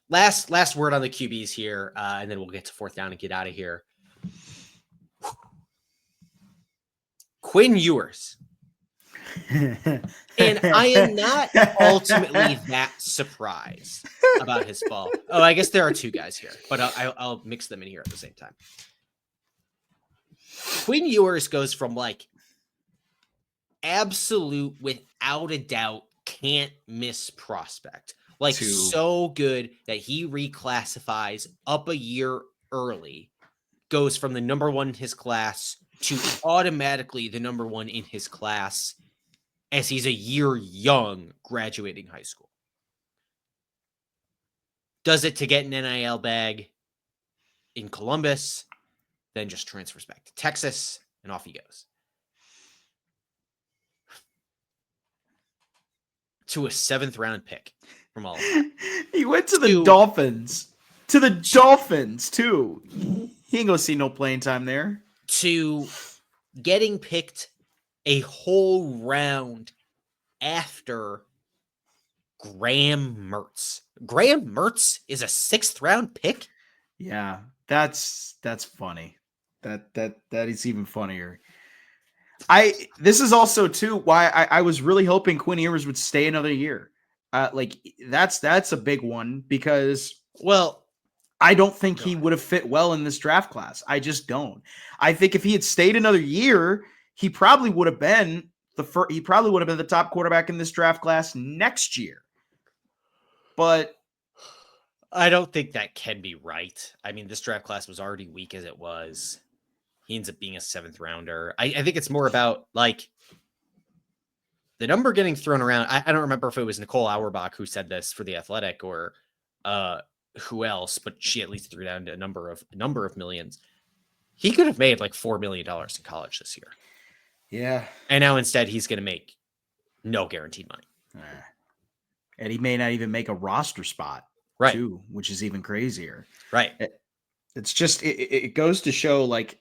Last word on the QBs here, and then we'll get to fourth down and get out of here. Quinn Ewers. And I am not ultimately that surprised about his fall. Oh, I guess there are two guys here, but I'll mix them in here at the same time. Quinn Ewers goes from like absolute, without a doubt, can't miss prospect. Like so good that he reclassifies up a year early, goes from the number one in his class to automatically the number one in his class as he's a year young graduating high school. Does it to get an NIL bag in Columbus, then just transfers back to Texas, and off he goes. To a 7th round pick from all of that. He went to the Dolphins. To the Dolphins, too. He ain't gonna see no playing time there. To getting picked a whole round after Graham Mertz. Graham Mertz is a 6th round pick. Yeah, that's funny. That is even funnier. This is also too why I was really hoping Quinn Ewers would stay another year. Like that's a big one because I don't think he would have fit well in this draft class. I just don't. I think if he had stayed another year, he probably would have been the top quarterback in this draft class next year. But I don't think that can be right. I mean, this draft class was already weak as it was. He ends up being a 7th rounder. I think it's more about like the number getting thrown around. I don't remember if it was Nicole Auerbach who said this for The Athletic or who else, but she at least threw down a number of millions. He could have made like $4 million in college this year. Yeah. And now instead he's going to make no guaranteed money. And he may not even make a roster spot, right? Too, which is even crazier. Right. It's just it goes to show like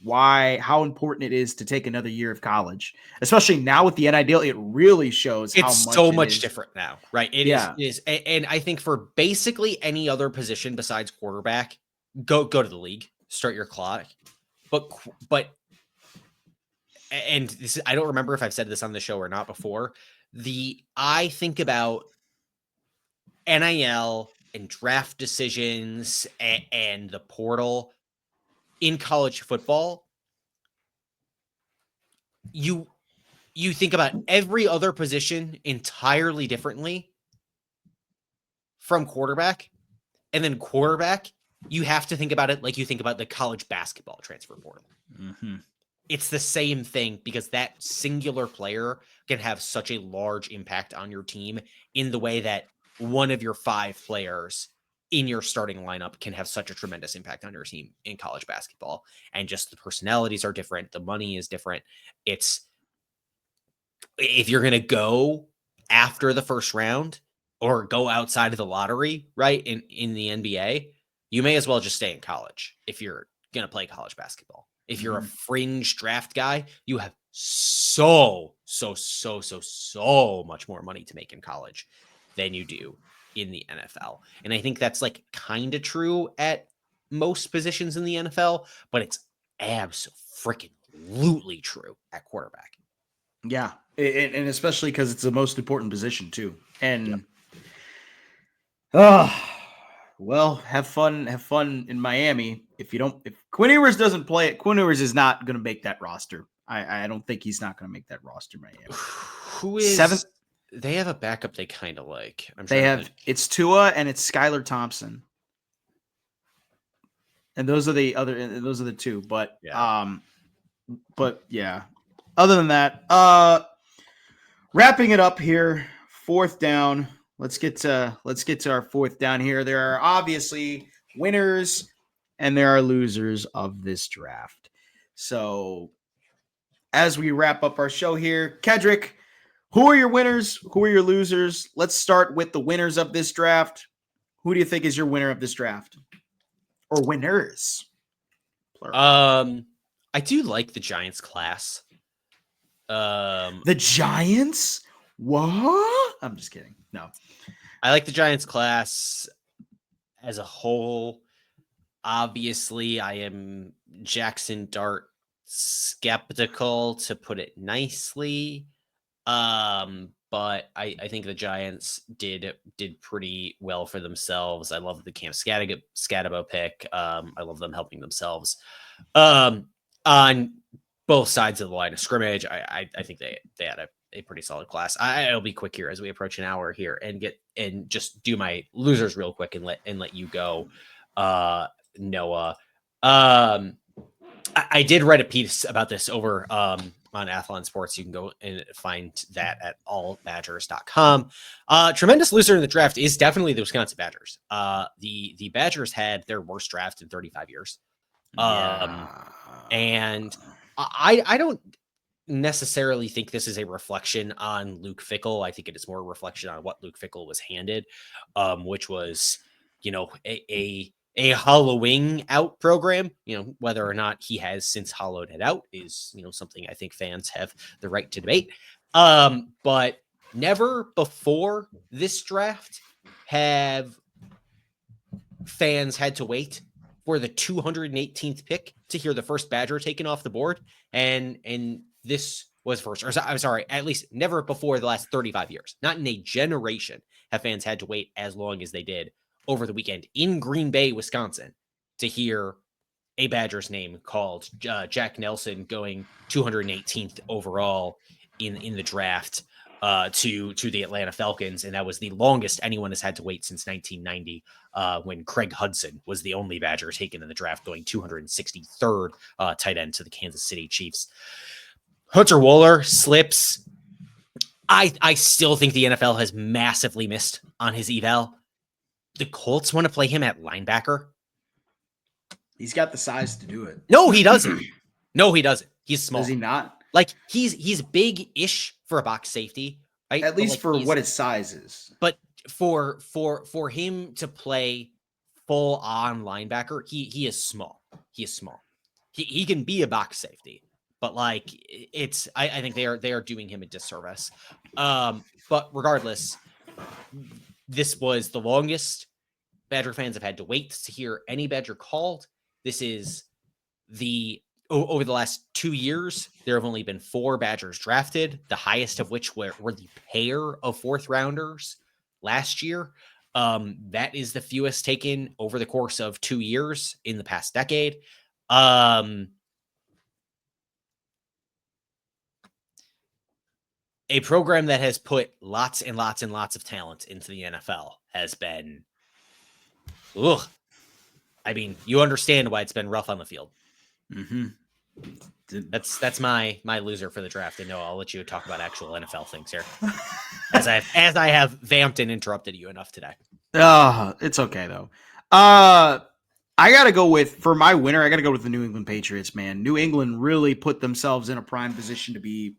how important it is to take another year of college, especially now with the NIL. It really shows it's how much so much different now, right? It yeah. is, and I think for basically any other position besides quarterback, go to the league, start your clock. But and this, I don't remember if I've said this on the show or not before. I think about NIL and draft decisions and the portal in college football. You think about every other position entirely differently from quarterback, and then quarterback, you have to think about it like you think about the college basketball transfer portal. Mm-hmm. It's the same thing because that singular player can have such a large impact on your team in the way that one of your 5 players in your starting lineup can have such a tremendous impact on your team in college basketball. And just the personalities are different. The money is different. If you're going to go after the first round or go outside of the lottery, right, in the NBA, you may as well just stay in college if you're going to play college basketball. If you're a fringe draft guy, you have so much more money to make in college than you do in the NFL. And I think that's like kind of true at most positions in the NFL, but it's absolutely true at quarterback. Yeah. And especially because it's the most important position too. And well, have fun in Miami. If Quinn Ewers doesn't play it, Quinn Ewers is not going to make that roster. I don't think he's not going to make that roster, Miami. Who is 7th? They have a backup they kind of like. It's Tua and it's Skylar Thompson. And those are the 2, but yeah. Other than that, wrapping it up here, 4th down. Let's get to our 4th down here. There are obviously winners and there are losers of this draft. So as we wrap up our show here, Kedrick, who are your winners? Who are your losers? Let's start with the winners of this draft. Who do you think is your winner of this draft? Or winners? Plural. I do like the Giants class. The Giants? What? I'm just kidding. No. I like the Giants class as a whole. Obviously, I am Jackson Dart skeptical, to put it nicely. But I think the Giants did pretty well for themselves. I love the Cam Scatabo pick. I love them helping themselves. On both sides of the line of scrimmage, I think they had a pretty solid class. I'll be quick here as we approach an hour here and just do my losers real quick and let you go, Noah. I did write a piece about this over on Athlon Sports. You can go and find that at allbadgers.com. Tremendous loser in the draft is definitely the Wisconsin Badgers. The Badgers had their worst draft in 35 years. And I don't necessarily think this is a reflection on Luke Fickell. I think it is more a reflection on what Luke Fickell was handed, which was, a hollowing out program. Whether or not he has since hollowed it out is, something I think fans have the right to debate. But Never before this draft have fans had to wait for the 218th pick to hear the first Badger taken off the board. And this was first, or I'm sorry, at least never before the last 35 years, not in a generation, have fans had to wait as long as they did over the weekend in Green Bay, Wisconsin, to hear a Badger's name called. Jack Nelson going 218th overall in the draft to the Atlanta Falcons, and that was the longest anyone has had to wait since 1990, when Craig Hudson was the only Badger taken in the draft, going 263rd tight end to the Kansas City Chiefs. Hunter Wohler slips. I still think the NFL has massively missed on his eval. The Colts want to play him at linebacker. He's got the size to do it. No, he doesn't. No, he doesn't. He's small. Does he not? Like he's big-ish for a box safety, right? At least like, for what his size is. But for him to play full on linebacker, he is small. He is small. He can be a box safety, but like it's I think they are doing him a disservice. But regardless, this was the longest Badger fans have had to wait to hear any Badger called. This is over the last 2 years, there have only been 4 Badgers drafted, the highest of which were the pair of 4th rounders last year. That is the fewest taken over the course of 2 years in the past decade. A program that has put lots and lots and lots of talent into the NFL has been, I mean, you understand why it's been rough on the field. Mm-hmm. That's my loser for the draft. And no, I'll let you talk about actual NFL things here, as I have vamped and interrupted you enough today. It's okay though. I gotta go for my winner. I gotta go with the New England Patriots. Man, New England really put themselves in a prime position to be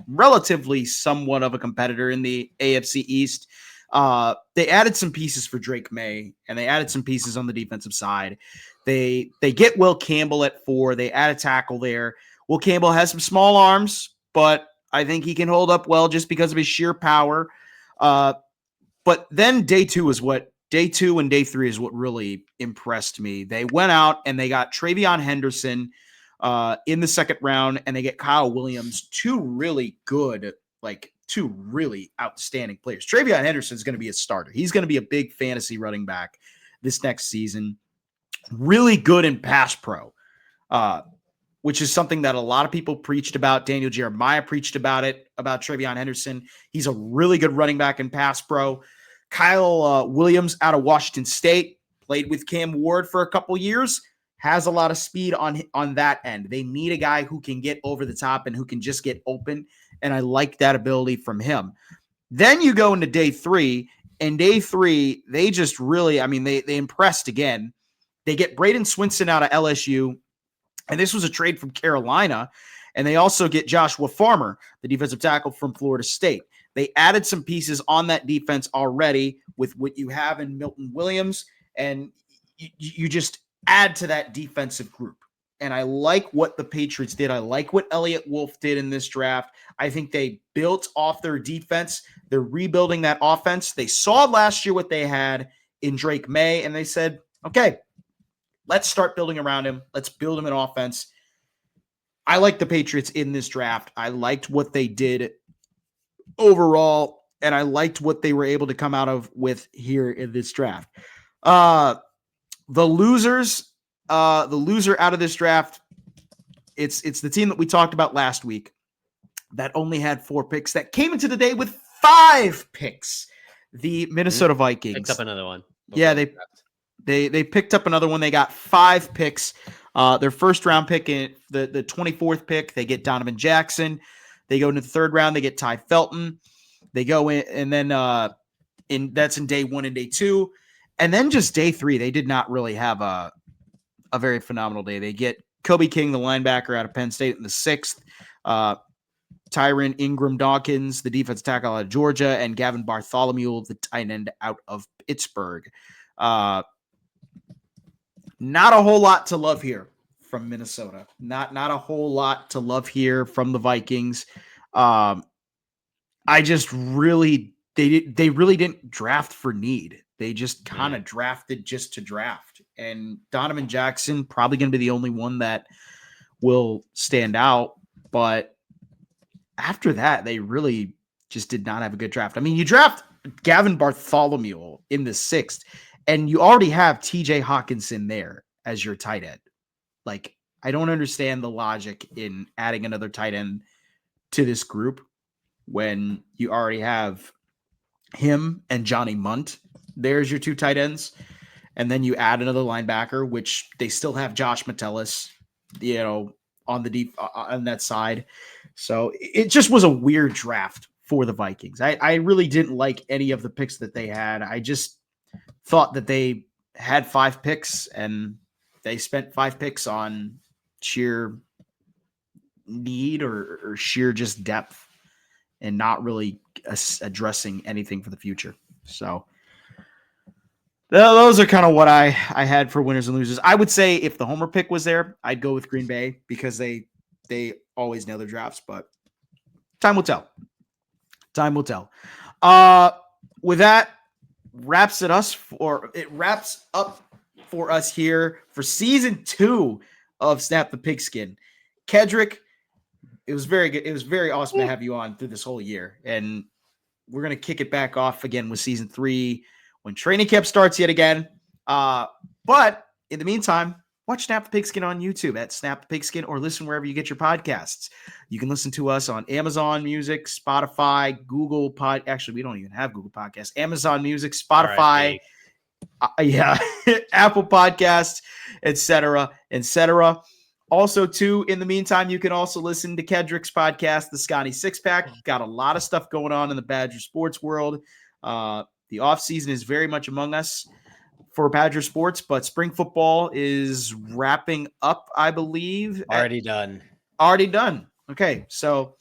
relatively somewhat of a competitor in the AFC East. They added some pieces for Drake May, and they added some pieces on the defensive side. They get Will Campbell at 4. They add a tackle there. Will Campbell has some small arms, but I think he can hold up well just because of his sheer power. But then day 2 and day 3 is what really impressed me. They went out and they got Travion Henderson in the 2nd round, and they get Kyle Williams, 2 really outstanding players. Travion Henderson is going to be a starter. He's going to be a big fantasy running back this next season. Really good in pass pro, which is something that a lot of people preached about. Daniel Jeremiah preached about Travion Henderson. He's a really good running back in pass pro. Kyle Williams out of Washington State, played with Cam Ward for a couple years, has a lot of speed on that end. They need a guy who can get over the top and who can just get open, and I like that ability from him. Then you go into day 3, and day 3, they just really, they impressed again. They get Braden Swinson out of LSU, and this was a trade from Carolina, and they also get Joshua Farmer, the defensive tackle from Florida State. They added some pieces on that defense already with what you have in Milton Williams, and you just add to that defensive group. And I like what the Patriots did. I like what Elliott Wolf did in this draft. I think they built off their defense. They're rebuilding that offense. They saw last year what they had in Drake May, and they said, okay, let's start building around him. Let's build him an offense. I like the Patriots in this draft. I liked what they did overall, and I liked what they were able to come out of with here in this draft. The loser out of this draft, it's the team that we talked about last week that only had 4 picks, that came into the day with 5 picks. The Minnesota Vikings picked up another one. Yeah, they picked up another one. They got 5 picks. Their first round pick, in the 24th pick, they get Donovan Jackson. They go into the 3rd round, they get Ty Felton. They go in, and then that's in day 1 and day 2. And then just day 3, they did not really have a very phenomenal day. They get Kobe King, the linebacker out of Penn State, in the 6th. Tyron Ingram Dawkins, the defensive tackle out of Georgia, and Gavin Bartholomew, the tight end out of Pittsburgh. Not a whole lot to love here from Minnesota. Not a whole lot to love here from the Vikings. I just really they really didn't draft for need. They just kind of drafted just to draft. And Donovan Jackson probably going to be the only one that will stand out. But after that, they really just did not have a good draft. I mean, you draft Gavin Bartholomew in the 6th, and you already have TJ Hawkinson there as your tight end. Like, I don't understand the logic in adding another tight end to this group when you already have him and Johnny Munt. There's your 2 tight ends. And then you add another linebacker, which they still have Josh Metellus, on the deep on that side. So it just was a weird draft for the Vikings. I really didn't like any of the picks that they had. I just thought that they had 5 picks and they spent 5 picks on sheer need or sheer just depth and not really addressing anything for the future. So those are kind of what I had for winners and losers. I would say if the homer pick was there, I'd go with Green Bay because they always nail their drafts, but time will tell. Time will tell. With that, wraps up for us here for season 2 of Snap the Pigskin. Kedrick, it was very good. It was very awesome to have you on through this whole year. And we're going to kick it back off again with season 3 when training camp starts yet again. But in the meantime, watch Snap the Pigskin on YouTube at Snap the Pigskin or listen wherever you get your podcasts. You can listen to us on Amazon Music, Spotify, Google Pod. Actually, we don't even have Google Podcasts. Amazon Music, Spotify, Apple Podcasts, etc., etc. Also, too, in the meantime, you can also listen to Kedrick's podcast, the Sconnie Six Pack. Got a lot of stuff going on in the Badger sports world. The offseason is very much among us for Badger sports, but spring football is wrapping up, I believe. Already done. Okay, so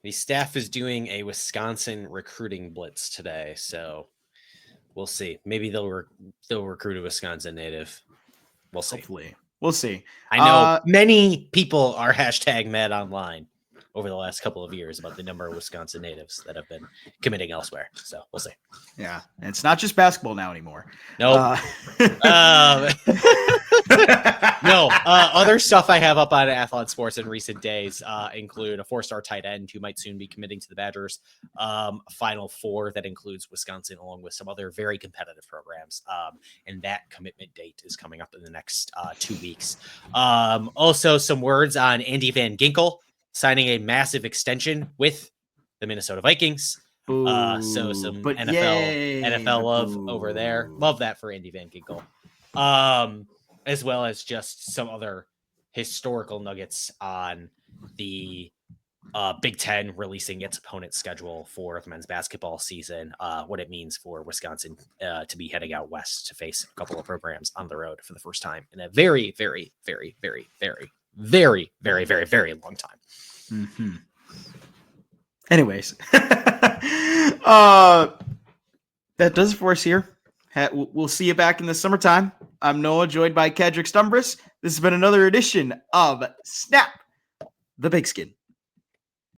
the staff is doing a Wisconsin recruiting blitz today, so we'll see. Maybe they'll recruit a Wisconsin native. We'll see. Hopefully. We'll see. I know many people are hashtag mad online over the last couple of years about the number of Wisconsin natives that have been committing elsewhere. So we'll see. Yeah. And it's not just basketball now anymore. No. No. Other stuff I have up on Athlon Sports in recent days include a 4-star tight end who might soon be committing to the Badgers. Final 4 that includes Wisconsin along with some other very competitive programs. And that commitment date is coming up in the next 2 weeks. Also some words on Andy Van Ginkel signing a massive extension with the Minnesota Vikings. So some NFL love over there. Love that for Andy Van Ginkel. As well as just some other historical nuggets on the Big Ten releasing its opponent's schedule for the men's basketball season, what it means for Wisconsin to be heading out west to face a couple of programs on the road for the first time in a very, very, very, very, very, very, very, very, very long time. Mm-hmm. Anyways, that does it for us here. We'll see you back in the summertime. I'm Noah, joined by Kedrick Stumbris. This has been another edition of Snap the Pigskin.